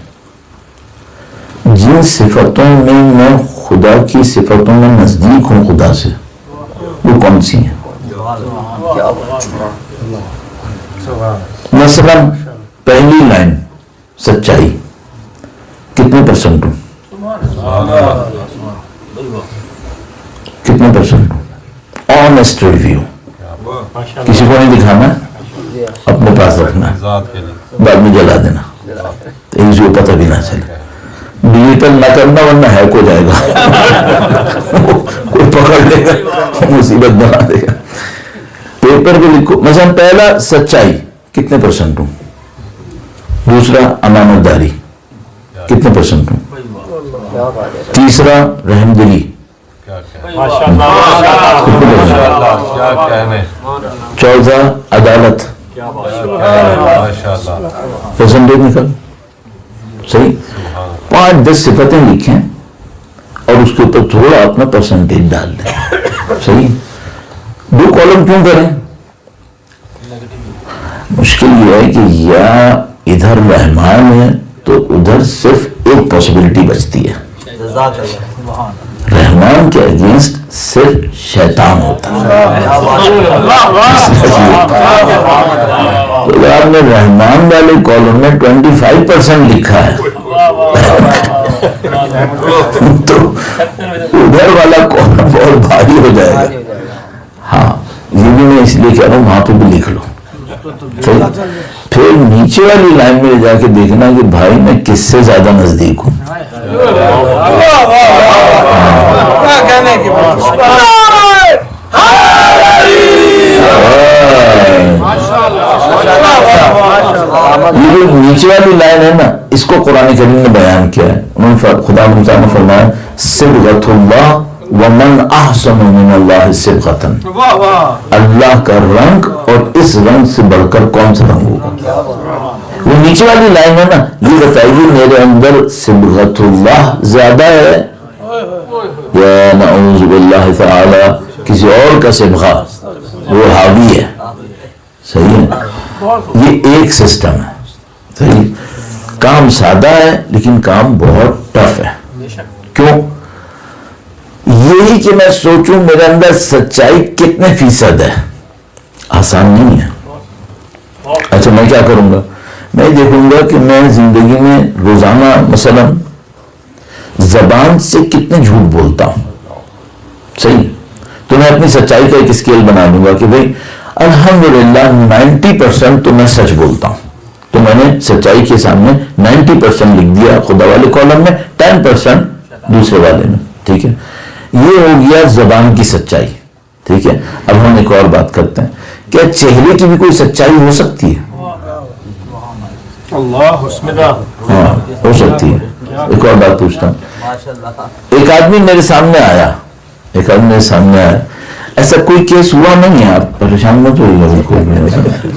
جن صفتوں میں میں خدا کی صفتوں میں نزدیک ہوں خدا سے, وہ کون سی ہیں؟ مثلا پہلی لائن سچائی, کتنے پرسنٹ ہوں؟ کتنے پرسنٹ ہوں؟ آنیسٹ ریویو, کسی کو نہیں دکھانا, اپنے پاس رکھنا, بعد میں جلا دینا, کسی کو پتہ بھی نہ چلے. ڈیجیٹل نہ کرنا ورنہ ہیک ہو جائے گا, کوئی پکڑ لے گا, مصیبت بنا دے گا. پیپر پہ لکھو مثلا پہلا سچائی کتنے پرسنٹ ہوں, دوسرا امانت داری کتنے پرسنٹ ہوں, تیسرا رحم دلی, چوتھا عدالت, پرسنٹیج نکل. صحیح. 5-10 صفتیں لکھیں اور اس کے اوپر تھوڑا اپنا پرسنٹیج ڈال دیں. صحیح. 2 کالم کیوں کریں؟ مشکل یہ ہے کہ یا ادھر رحمان ہے تو ادھر صرف ایک پاسبلٹی بچتی ہے, رحمان کے اگینسٹ صرف شیطان ہوتا ہے. اگر آپ نے رحمان والے کالم میں 25% لکھا ہے تو ادھر والا کالم بہت بھاری ہو جائے گا. ہاں یہ بھی میں اس لیے کہہ رہا ہوں وہاں پہ بھی لکھ لو. پھر نیچے والی لائن میں جا کے دیکھنا کہ بھائی میں کس سے زیادہ نزدیک ہوں. یہ جو نیچے والی لائن ہے نا, اس کو قرآن کریم نے بیان کیا ہے. انہوں نے خدا مطلع نے فرمایا صبغۃ اللہ ومن احسن من اللہ صبغۃ. اللہ کا رنگ اور اس رنگ سے بڑھ کر کون سا رنگ ہوگا. وہ نیچے والی لائن ہے نا, یہ بتائیے میرے اندر صبغۃ اللہ زیادہ ہے یا نعوذ باللہ تعالی کسی اور کا صبغہ وہ حاوی ہے. صحیح ہے. یہ ایک سسٹم ہے. صحیح. کام سادہ ہے لیکن کام بہت ٹف ہے. کیوں؟ یہی کہ میں سوچوں میرے اندر سچائی کتنے فیصد ہے, آسان نہیں ہے. اچھا میں کیا کروں گا, میں دیکھوں گا کہ میں زندگی میں روزانہ مثلا زبان سے کتنے جھوٹ بولتا ہوں. صحیح. تو میں اپنی سچائی کا ایک اسکیل بنا لوں گا کہ بھئی الحمدللہ 90% تو میں سچ بولتا ہوں. تو میں نے سچائی کے سامنے 90% لکھ دیا خدا والے کالم میں, 10% دوسرے والے میں. ٹھیک ہے. یہ ہو گیا زبان کی سچائی. ٹھیک ہے. اب ہم ایک اور بات کرتے ہیں, کیا چہرے کی بھی کوئی سچائی ہو سکتی ہے؟ ہاں ہو سکتی ہے. ایک اور بات پوچھتا ہوں, ایک آدمی میرے سامنے آیا, ایسا کوئی کیس ہوا نہیں ہے, آپ پریشان مت ہوئیے,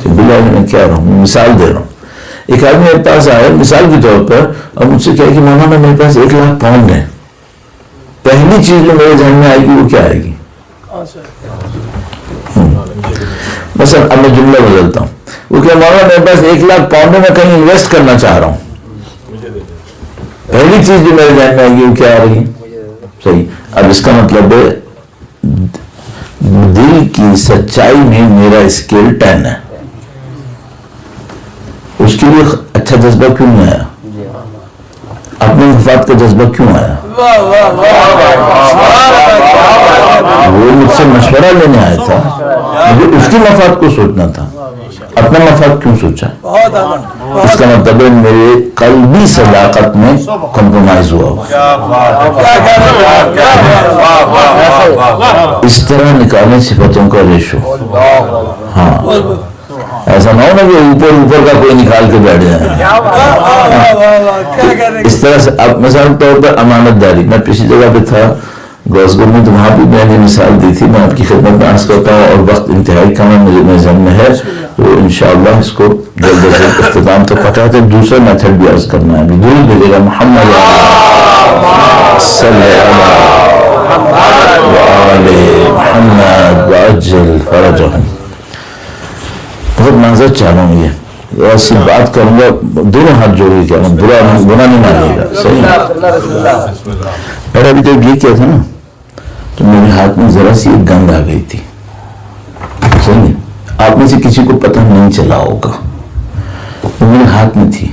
بلا میں کیا رہا ہوں, مثال دے رہا ہوں. ایک آدمی میرے پاس آیا مثال کے طور پر اور مجھ سے کہا کہ مولانا میرے پاس 1 لاکھ پاؤنڈ ہے، پہلی چیز جو میرے ذہن میں آئے گی وہ کیا آئے گی؟ مثلا اب میں جملہ بدلتا ہوں، وہ کہ مولانا میرے پاس 1 لاکھ پاؤنڈ ہے، میں کہیں انویسٹ کرنا چاہ رہا ہوں، پہلی چیز جو میرے ذہن میں آئے گی وہ کیا آ رہی ہے؟ صحیح. اب اس کا مطلب ہے دل کی سچائی میں میرا اسکیل 10 ہے، اس کے لیے اچھا جذبہ کیوں نہیں آیا؟ اپنے مفاد کا جذبہ کیوں آیا؟ وہ مجھ سے مشورہ لینے آیا تھا، مجھے اس کی مفاد کو سوچنا تھا، اپنا مفاد کیوں سوچا؟ اس کا مطلب ہے میرے قلبی صداقت میں کمپرومائز ہوا. اس طرح نکالیں صفتوں کا ریشو. ہاں ایسا نہ ہو نا کہ اوپر کا کوئی نکال کے بیٹھ جائے. اس طرح سے اب مثال طور پر امانت داری، میں پچھلی جگہ پہ تھا گلاسگو میں، تو وہاں بھی میں نے مثال دی تھی، میں آپ کی خدمت میں عرض کرتا ہوں اور وقت انتہائی کم ہے مجھے ذہن میں ہے، تو انشاءاللہ اس کو جلد از جلد اختتام تک پہنچاتے ہیں. دوسرا میتھڈ بھی عرض کرنا ہے، ابھی درود بھیجے گا محمد صلی اللہ علیہ محمد وعجل فرجہم. بہت معذرت چاہ رہا ہوں، یہ ایسی بات کروں گا دونوں ہاتھ جوڑ کے کہہ رہا ہوں، برا نہیں مانیے گا. صحیح. اور ابھی تو یہ کیا تھا نا، تو میرے ہاتھ میں ذرا سی ایک گند آ گئی تھی. صحیح. آپ میں سے کسی کو پتہ نہیں چلا ہوگا، وہ میرے ہاتھ میں تھی.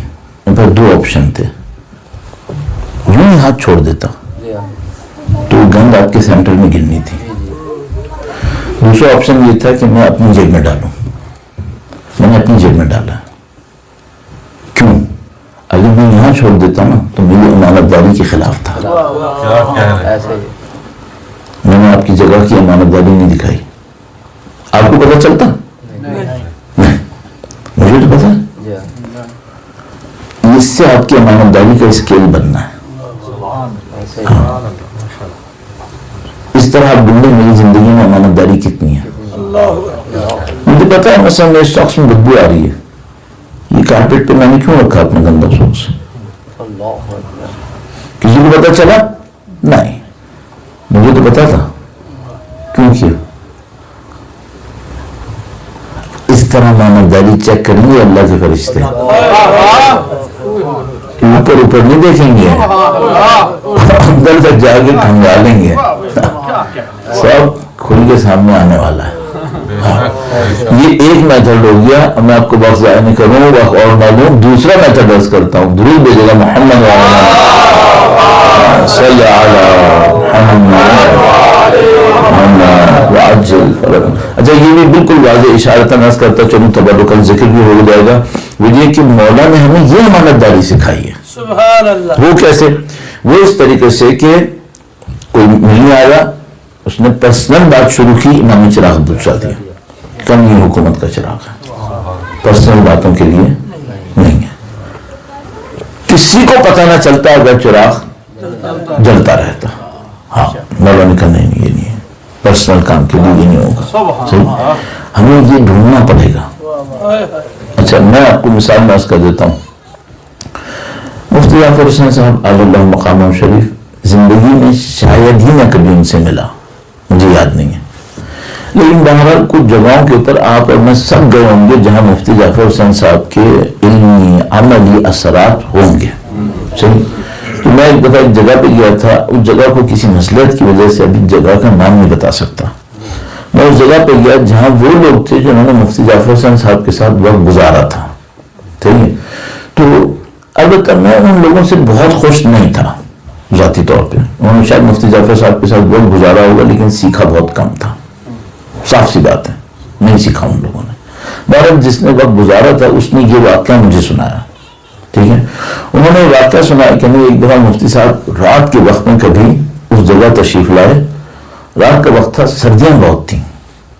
میرے پاس 2 آپشن تھے، یوں ہی ہاتھ چھوڑ دیتا تو گند آپ کے سینٹر میں گرنی تھی. دوسرا آپشن یہ تھا کہ میں اپنی جیب میں ڈالوں. میں نے اپنی جیب میں ڈالا. کیوں؟ اگر میں یہاں چھوڑ دیتا نا تو میری امانت داری کے خلاف تھا. میں نے آپ کی جگہ کی امانت داری نہیں دکھائی. آپ کو پتہ چلتا؟ نہیں، مجھے تو پتہ ہے. اس سے آپ کی امانت داری کا اسکیل بننا ہے. اس طرح آپ ڈھونڈیں میری زندگی میں امانت داری کتنی ہے. مجھے پتا ہے مثلا میرے ساکس میں بدبو آ رہی ہے، یہ کارپیٹ پہ میں نے کیوں رکھا اپنا گندا ساکس؟ کسی کو پتا چلا؟ نہیں، مجھے تو پتا تھا. کیوں کیا؟ اس طرح امانتداری چیک کریں گے اللہ کے فرشتے، اوپر نہیں دیکھیں گے، اندر تک جا کے کھنگالیں گے. سب کھل کے سامنے آنے والا ہے. یہ ایک میتھڈ ہو گیا. میں آپ کو وقت ضائع نہیں کروں، وقت اور نہ لوں. دوسرا میتھڈ عرض کرتا ہوں، درود بھیجے گا محمد صلی محمد وعجل فرجہم. اچھا یہ بھی بالکل واضح اشارتاً عرض کرتا چلوں، تبرکاً ذکر بھی ہو جائے گا. وہ یہ کہ مولا نے ہمیں یہ امانت داری سکھائی ہے. سبحان اللہ. وہ کیسے؟ وہ اس طریقے سے کہ کوئی ملنے آیا، اس نے پرسنل بات شروع کی، امام چراغ بجھا دیا. کم یہ حکومت کا چراغ ہے، پرسنل باتوں کے لیے نہیں ہے. کسی کو پتہ نہ چلتا اگر چراغ جلتا رہتا. ہاں مولا نے کہا نہیں یہ نہیں ہے، پرسنل کام کے لیے یہ نہیں ہوگا. صحیح. ہمیں یہ ڈھونڈنا پڑے گا. اچھا میں آپ کو مثال میں عرض کر دیتا ہوں. مفتی جعفر حسین صاحب علی اللہ مقامہ شریف زندگی میں شاید ہی میں کبھی ان سے ملا، مجھے یاد نہیں ہے، لیکن بہرحال کچھ جگہوں کے اوپر آپ اور میں سب گئے ہوں گے جہاں مفتی جعفر حسین صاحب کے علمی عملی اثرات ہوں گے. صحیح. تو میں ایک دفعہ ایک جگہ پہ گیا تھا، اس جگہ کو کسی مصلحت کی وجہ سے ابھی جگہ کا نام نہیں بتا سکتا. میں اس جگہ پہ گیا جہاں وہ لوگ تھے جنہوں نے مفتی جعفر حسین صاحب کے ساتھ وقت گزارا تھا. ٹھیک ہے. تو البتہ میں ان لوگوں سے بہت خوش نہیں تھا ذاتی طور پہ. انہوں نے شاید مفتی جعفر صاحب کے ساتھ وقت گزارا ہوگا لیکن سیکھا بہت کم تھا. صاف سی بات ہے، نہیں سیکھا ان لوگوں نے. بہرحال جس نے وقت گزارا تھا اس نے یہ واقعہ مجھے سنایا. ٹھیک ہے. انہوں نے واقعہ سنایا کہ ایک دفعہ مفتی صاحب رات کے وقت میں کبھی اس جگہ تشریف لائے. رات کا وقت تھا، سردیاں بہت تھیں،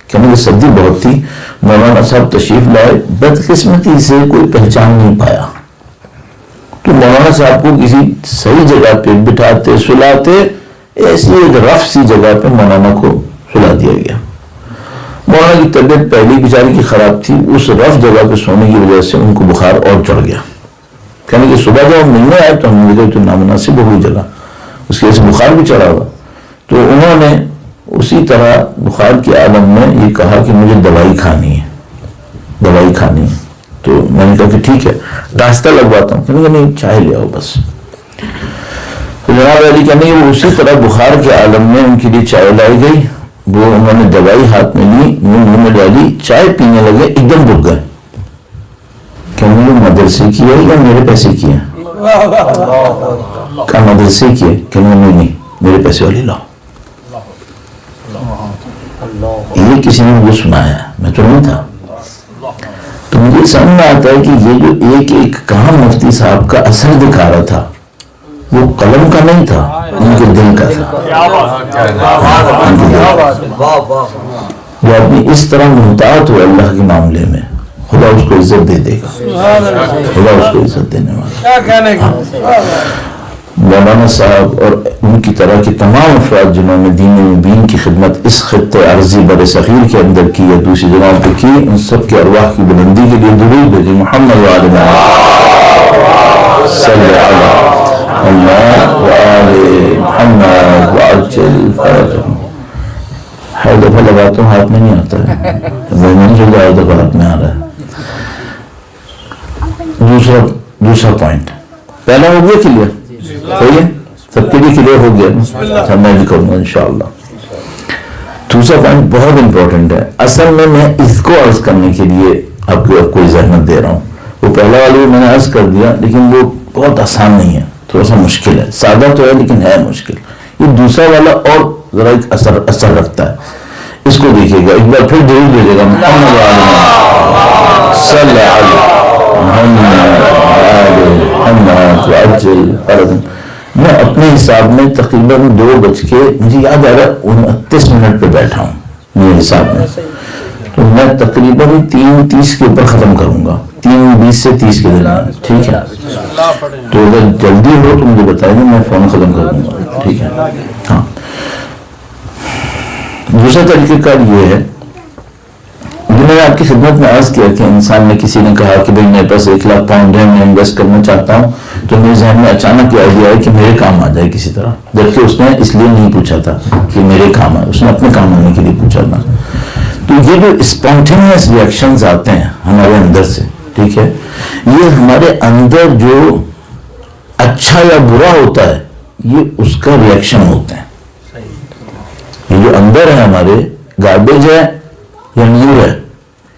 کہ سردی بہت تھی. مولانا صاحب تشریف لائے، بدقسمتی سے کوئی پہچان نہیں پایا. تو مولانا صاحب کو کسی صحیح جگہ پہ بٹھاتے سلاتے، ایسی ایک رف سی جگہ پہ مولانا کو سلا دیا گیا. مولانا کی طبیعت پہلی بیچاری کی خراب تھی، اس رف جگہ پہ سونے کی وجہ سے ان کو بخار اور چڑھ گیا. کہنے کہ صبح جب ہم ملنے آئے تو ہم نے دیکھا تو نامناسب ہو گئی جگہ، اس کی وجہ سے بخار بھی چڑھا ہوا. تو انہوں نے اسی طرح بخار کے عالم میں یہ کہا کہ مجھے دوائی کھانی ہے، دوائی کھانی ہے. تو میں نے کہا کہ ٹھیک ہے راستہ لگواتا ہوں. کہنے کہ نہیں چائے لے آؤ بس. تو جناب علی کہنے کہ وہ اسی طرح بخار کے عالم میں ان کے لیے چائے لائی گئی. وہ انہوں نے دوائی ہاتھ میں لی، منہ میں ڈالی، چائے پینے لگے، ایک دم رک گئے. کہنے لگے مدرسے کی ہے یا میرے پیسے کی ہے؟ کہا مدرسے کی ہے. کہنے لگے نہیں میرے پیسے والی لاؤ. یہ کسی نے مجھے سنایا، میں تو نہیں تھا. تو مجھے سمجھ میں آتا ہے کہ یہ جو ایک ایک کام مفتی صاحب کا اثر دکھا رہا تھا وہ قلم کا نہیں تھا، ان کے دل کا تھا. جو آدمی اس طرح محتاط ہو اللہ کے معاملے میں، خدا اس کو عزت دے دے گا، خدا اس کو عزت دینے والا. مولانا صاحب اور ان کی طرح کے تمام افراد جنہوں نے دین مبین کی خدمت اس خطے عرضی بر صغیر کے اندر کی یا دوسری جگہوں پہ کی، ان سب کے ارواح کی بلندی کے لیے درود بھیجیں. محمد وآل محمد صلی اللہ وآل محمد وعجل فرجهم. ہر دفعہ لگاتا ہوں ہاتھ میں نہیں آتا ہے، میں جو ہر دفعہ ہاتھ میں آ رہا ہے. دوسرا پوائنٹ پہلا ہو گیا کلیئر، ہو گیا سب کے لیے کلیئر ہو گیا، میں بھی کروں گا انشاءاللہ. دوسرا پوائنٹ بہت امپورٹنٹ ہے. اصل میں اس کو عرض کرنے کے لیے آپ کو زحمت دے رہا ہوں. وہ پہلا والا بھی میں نے عرض کر دیا لیکن وہ بہت آسان نہیں ہے، تھوڑا سا مشکل ہے. سادہ تو ہے لیکن ہے مشکل. یہ دوسرا والا اور ذرا ایک اثر رکھتا ہے. اس کو دیکھیے گا ایک بار پھر درود بھیجے گا. محمد صلی اللہ. میں اپنے حساب میں تقریباً 2 مجھے یاد آ رہا 29 منٹ پہ بیٹھا ہوں میرے حساب میں. تو میں تقریباً 3:30 کے اوپر ختم کروں گا، 3:20 سے 30 کے درمیان. ٹھیک ہے، تو اگر جلدی ہو تو مجھے بتائیں گے، میں فون ختم کر دوں گا. ٹھیک ہے. ہاں دوسرا طریقہ کار یہ ہے جو میں نے آپ کی خدمت میں عرض کیا کہ انسان نے کسی نے کہا کہ بھائی میرے پاس 1 لاکھ پاؤنڈ ہے، میں انویسٹ کرنا چاہتا ہوں. تو میرے ذہن میں اچانک یہ آئیڈیا ہے کہ میرے کام آ جائے کسی طرح، جبکہ اس نے اس لیے نہیں پوچھا تھا کہ میرے کام آئے، اس نے اپنے کام آنے کے لیے پوچھا تھا. تو یہ جو اسپونٹینیس ریئیکشنز آتے ہیں ہمارے اندر سے، ٹھیک ہے، یہ ہمارے اندر جو اچھا یا برا ہوتا ہے یہ اس کا ریئیکشن ہوتے ہیں. یہ جو اندر ہے ہمارے گاربیج ہے یا نیور ہے،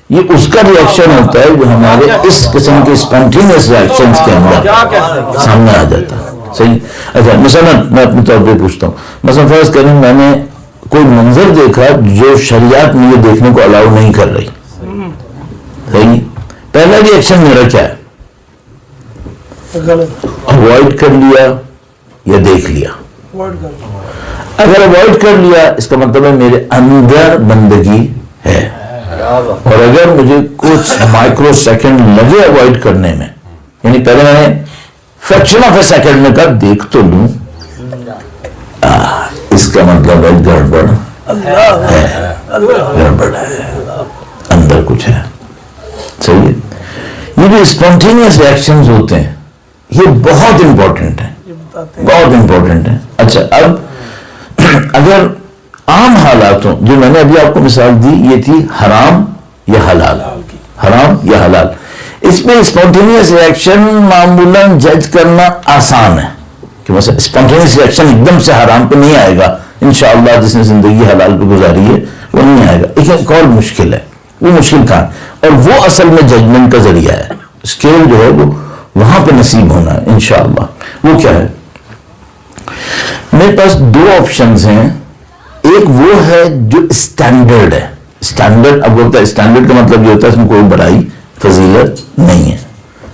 یہ اس کا ریئیکشن ہوتا ہے جو ہمارے اس قسم کے اسپونٹینیس ریئیکشنز کے اندر سامنے آ جاتا ہے. صحیح. اچھا مثلا میں اپنے طور پہ پوچھتا ہوں، مثلا فرض کریں میں نے کوئی منظر دیکھا جو شریعت میں یہ دیکھنے کو الاؤ نہیں کر رہی. صحیح. پہلا ریئیکشن میرا کیا ہے؟ اوائڈ کر لیا یا دیکھ لیا؟ اگر اوائڈ کر لیا اس کا مطلب ہے میرے اندر بندگی ہے، اور اگر مجھے کچھ مائکرو سیکنڈ لگے اوائڈ کرنے میں، یعنی پہلے میں نے فریکشن آف اے سیکنڈ میں کہا دیکھ تو لوں، اس کا مطلب ہے گڑبڑ ہے، گڑبڑ ہے، اندر کچھ ہے. صحیح ہے. یہ جو اسپونٹینیس ریئیکشنز ہوتے ہیں یہ بہت امپورٹنٹ ہیں، بہت امپورٹنٹ ہیں. اچھا اب اگر عام حالاتوں جو میں نے ابھی آپ کو مثال دی یہ تھی حرام یا حلال، حرام یا حلال، اس میں اسپونٹینیس ریئیکشن معمولاً جج کرنا آسان ہے کہ مثلا اسپونٹینیس ریئیکشن ایک دم سے حرام پہ نہیں آئے گا انشاءاللہ. جس نے زندگی حلال پہ گزاری ہے وہ نہیں آئے گا. ایک ایک اور مشکل ہے، وہ مشکل کہاں، اور وہ اصل میں ججمنٹ کا ذریعہ ہے. اسکیل جو ہے وہ وہاں پہ نصیب ہونا ہے انشاءاللہ. وہ کیا ہے؟ میرے پاس 2 آپشنز ہیں. ایک وہ ہے جو اسٹینڈرڈ ہے. اسٹینڈرڈ اب ہوتا ہے، اسٹینڈرڈ کا مطلب یہ ہوتا ہے اس میں کوئی بڑائی فضیلت نہیں ہے،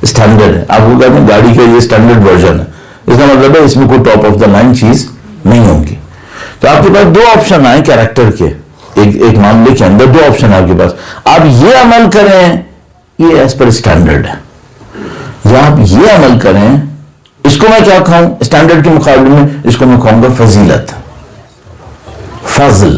اسٹینڈرڈ ہے. آپ کو کہتے ہیں گاڑی کا یہ اسٹینڈرڈ ورژن ہے، اس کا مطلب ہے اس میں کوئی ٹاپ آف دا لائن چیز نہیں ہوگی. تو آپ کے پاس 2 آپشن آئے کیریکٹر کے، ایک معاملے کے اندر 2 آپشن آپ کے پاس. آپ یہ عمل کریں یہ ایز پر اسٹینڈرڈ ہے، یا آپ یہ عمل کریں، اس کو میں کیا کہوں اسٹینڈرڈ کے مقابلے میں، اس کو میں کہوں گا فضیلت، فضل.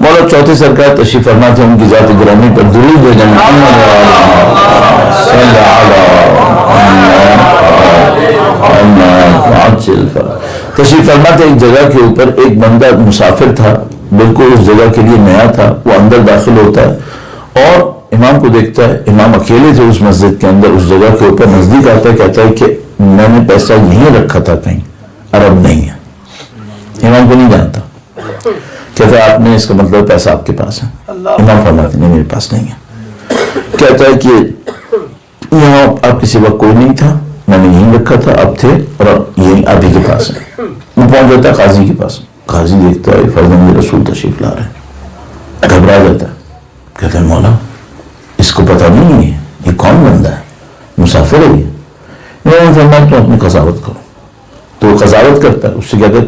مولا چوتھے سرکار تشریف فرما تھے، ان کی ذات گرامی پر درود بھیجیں تشریف فرما تھے۔ ایک جگہ کے اوپر ایک بندہ مسافر تھا، بالکل اس جگہ کے لیے نیا تھا، وہ اندر داخل ہوتا ہے اور امام کو دیکھتا ہے، امام اکیلے تھے اس مسجد کے اندر، اس جگہ کے اوپر نزدیک آتا ہے، کہتا ہے کہ میں نے پیسہ یہیں رکھا تھا کہیں، عرب نہیں ہے، امام کو نہیں جانتا، کہتا ہے آپ نے، اس کا مطلب پیسہ آپ کے پاس ہے، امام فرماتے ہیں نہیں میرے پاس نہیں ہے، کہتا ہے کہ یہاں آپ کے سوا کوئی نہیں تھا، میں نے یہیں رکھا تھا، اب تھے اور یہ آپ ہی کے پاس ہے۔ وہ پہنچ جاتا ہے قاضی کے پاس، قاضی دیکھتا ہے فرزند رسول تشریف لا رہے ہیں، گھبرا جاتا ہے، کہتا ہے مولا اس کو پتہ نہیں ہے یہ کون بندہ ہے، مسافر ہے یہ، فرمایا تم اپنی قضاوت کرو، تو وہ قضاوت کرتا ہے، اس سے کہتے ہیں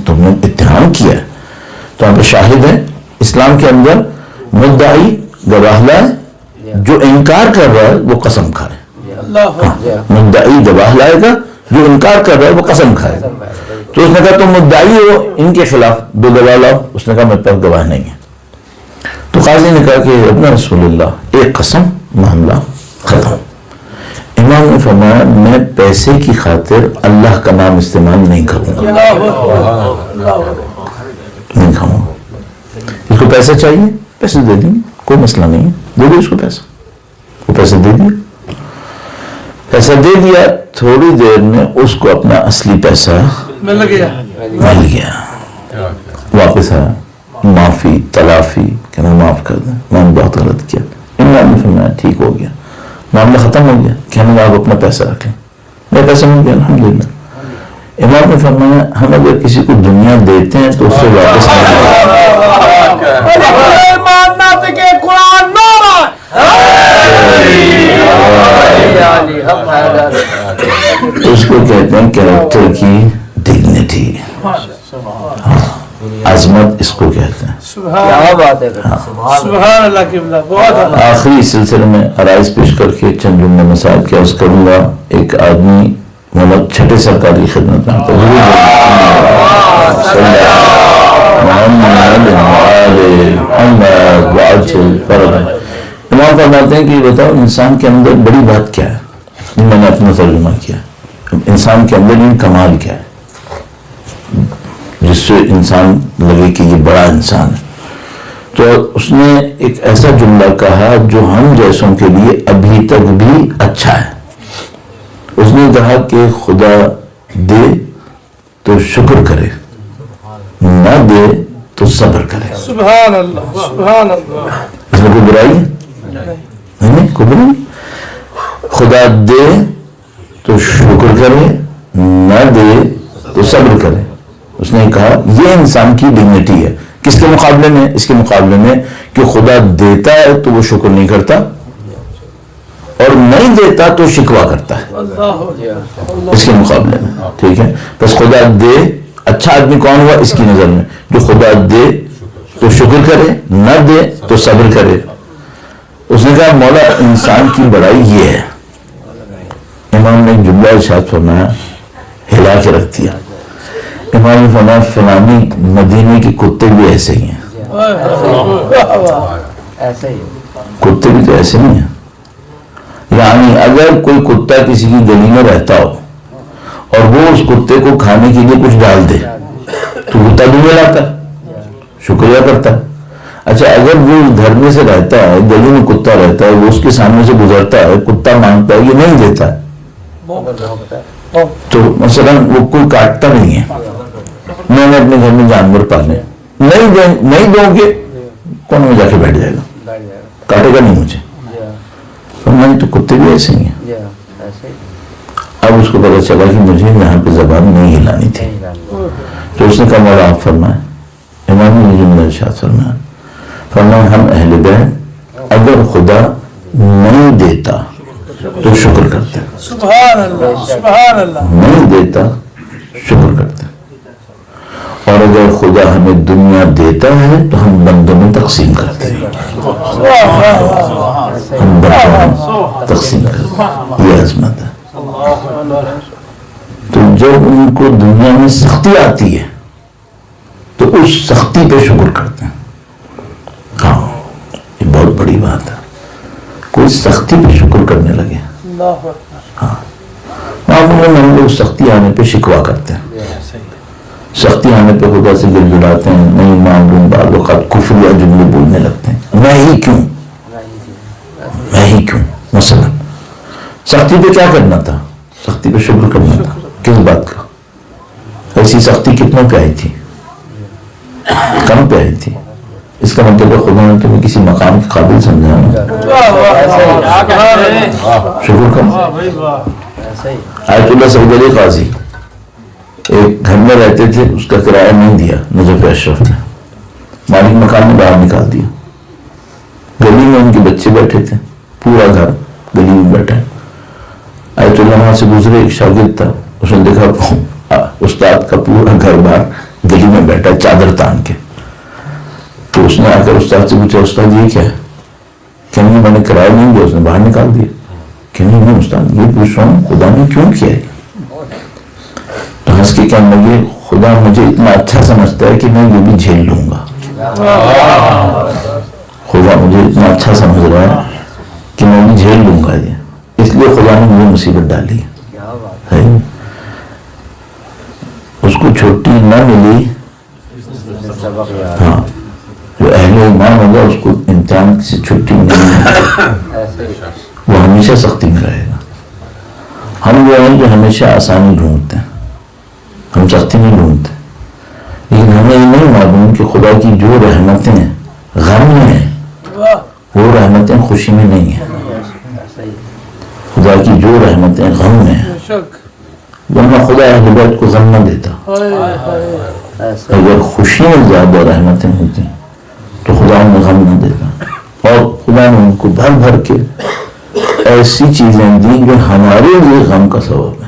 تم نے اتہام کیا ہے، تو آپ شاہد ہیں اسلام کے اندر، مدعی گواہ لائے، جو انکار کر رہا ہے وہ قسم کھائے، مدعی گواہ لائے گا، جو انکار کر رہا ہے وہ قسم کھائے گا۔ تو اس نے کہا تم مدعی ہو ان کے خلاف، دو گواہ لاؤ، اس نے کہا میرے پاس گواہ نہیں ہے۔ تو قاضی نے کہا کہ ابن رسول اللہ ایک قسم، معاملہ ختم۔ امام نے فرمایا میں پیسے کی خاطر اللہ کا نام استعمال نہیں کروں گا، نہیں کھاؤں گا۔ اس کو پیسہ چاہیے، پیسے دے دیں گے، کوئی مسئلہ نہیں ہے، دے دیں اس کو پیسہ، وہ پیسہ دے دیا، پیسہ دے دیا، تھوڑی دیر میں اس کو اپنا اصلی پیسہ مل گیا، واپس آیا، معافی تلافی کہنا معاف کر دیں، میں نے بہت غلط کیا، امام نے فرمایا ٹھیک ہو گیا، معاملہ ختم ہو گیا، کہنے آپ اپنا پیسہ رکھ لیں، میرا پیسہ مل گیا الحمدللہ۔ امام نے فرمایا ہم اگر کسی کو دنیا دیتے ہیں تو اس سے واپس نہیں اس کو کہتے ہیں کیریکٹر کی ڈگنیٹی، عظمت اس کو کہتے ہیں۔ آخری سلسلے میں عرائض پیش کر کے چند جملے مسائل کی عرض کروں گا۔ ایک آدمی مولا چھٹے سرکاری خدمت میں امام فرماتے ہیں کہ بتاؤ انسان کے اندر بڑی بات کیا ہے، میں نے اپنا ترجمہ کیا، انسان کے اندر یہ کمال کیا ہے جس سے انسان لگے کہ یہ بڑا انسان ہے۔ تو اس نے ایک ایسا جملہ کہا جو ہم جیسوں کے لیے ابھی تک بھی اچھا ہے۔ اس نے کہا کہ خدا دے تو شکر کرے، نہ دے تو صبر کرے۔ سبحان اللہ، سبحان اللہ۔ اس میں کوئی برائی ہے؟ نہیں، کوئی برائی نہیں۔ خدا دے تو شکر کرے، نہ دے تو صبر کرے۔ اس نے کہا یہ انسان کی ڈگنیٹی ہے۔ کس کے مقابلے میں؟ اس کے مقابلے میں کہ خدا دیتا ہے تو وہ شکر نہیں کرتا، اور نہیں دیتا تو شکوہ کرتا ہے، اس کے مقابلے میں، ٹھیک ہے۔ بس خدا دے، اچھا آدمی کون ہوا اس کی نظر میں؟ جو خدا دے تو شکر کرے، نہ دے تو صبر کرے۔ اس نے کہا مولا انسان کی بڑائی یہ ہے۔ امام نے ایک جملہ ارشاد فرمایا، ہلا کے رکھ دیا۔ امام نے فرمایا فلانی مدینے کے کتے بھی ایسے ہی ہیں، کتے بھی تو ایسے نہیں ہیں۔ یعنی اگر کوئی کتا کسی کی گلی میں رہتا ہو اور وہ اس کتے کو کھانے کے لیے کچھ ڈال دے تو کتا بھی لاتا ہے، شکریہ کرتا ہے۔ اچھا اگر وہ گھر میں سے رہتا ہے، گلی میں کتا رہتا ہے، وہ اس کے سامنے سے گزرتا ہے، کتا مانگتا ہے، یہ نہیں دیتا ہے، تو مثلا وہ کوئی کاٹتا نہیں ہے۔ میں نے اپنے گھر میں جانور پالے، نہیں دوں گے کون میں جا کے بیٹھ جائے گا، کاٹے گا نہیں مجھے۔ نہیں تو کتے بھی ایسے ہی ہیں۔ اب اس کو پتا چلا کہ مجھے یہاں پہ زبان نہیں ہلانی تھی، تو اس نے کہا مولا آپ فرمائیں۔ امام نے جملہ ارشاد فرمایا، فرمایا ہم اہل بیت اگر خدا نہیں دیتا تو شکر کرتے، سبحان اللہ، سبحان اللہ، نہیں دیتا شکر کرتے، اور اگر خدا ہمیں دنیا دیتا ہے تو ہم بندوں میں تقسیم کرتے ہیں، ہم بندوں میں تقسیم کرتے ہیں، یہ عظمت ہے۔ تو جب ان کو دنیا میں سختی آتی ہے تو اس سختی پہ شکر کرتے ہیں. ہاں یہ بہت بڑی بات ہے. کوئی سختی پہ شکر کرنے لگے. ہاں معمولاً ہم لوگ سختی آنے پہ شکوا کرتے ہیں, سختی آنے پہ خدا سے گل گلاتے ہیں, نہیں معلوم بعض اوقات کفر یا جملے بولنے لگتے ہیں, میں ہی کیوں. مثلا سختی پہ کیا کرنا تھا؟ سختی پہ شکر کرنا تھا. کس بات کا؟ ایسی سختی کتنوں پہ آئی تھی؟ کم پہ آئی تھی. اس کا مطلب ہے خدا نے تمہیں کسی مقام کے قابل سمجھا نا, شکر کرو. آیت اللہ سعود علی قاضی ایک گھر میں رہتے تھے, اس کا کرایہ نہیں دیا نجف اشرف نے, مالک مکان نے باہر نکال دیا. گلی میں ان کے بچے بیٹھے تھے, پورا گھر گلی میں بیٹھا. آیت اللہ وہاں سے گزرے, ایک شاگرد تھا, اس نے دیکھا استاد کا پورا گھر باہر گلی میں بیٹھا چادر تان کے. تو اس نے آ کر استاد سے پوچھا, استاد یہ کیا ہے؟ کہ نہیں میں نے کرایہ نہیں دیا. اس نے باہر نکال دیا. کہ نہیں استاد یہ پوچھ رہا ہوں خدا نے کیوں کیا ہے؟ تو ہنس کے کہنے لگے, خدا مجھے اتنا اچھا سمجھتا ہے کہ میں یہ بھی جھیل لوں گا. خدا مجھے اتنا اچھا سمجھ رہا ہے کہ میں بھی جھیل لوں گا, یہ اس لیے خدا نے مجھے مصیبت ڈالی. اس کو چھٹی نہ ملی. ہاں جو اہل ایمان ہوگا اس کو امتحان سے چھٹی نہیں ملے, وہ ہمیشہ سختی میں رہے گا. ہم وہ ہیں جو ہمیشہ آسانی ڈھونڈتے ہیں, ہم سختی نہیں ڈھونڈتے. لیکن ہمیں یہ نہیں معلوم کہ خدا کی جو رحمتیں غم میں ہیں وہ رحمتیں خوشی میں نہیں ہیں. خدا کی جو رحمتیں غم میں ہیں, ورنہ خدا اہل بیت کو غم نہ دیتا. اگر خوشی میں زیادہ رحمتیں ہوتی تو خدا انہیں غم نہ دیتا. اور خدا نے ان کو بھر بھر کے ایسی چیزیں دی جو ہمارے لیے غم کا سبب ہے.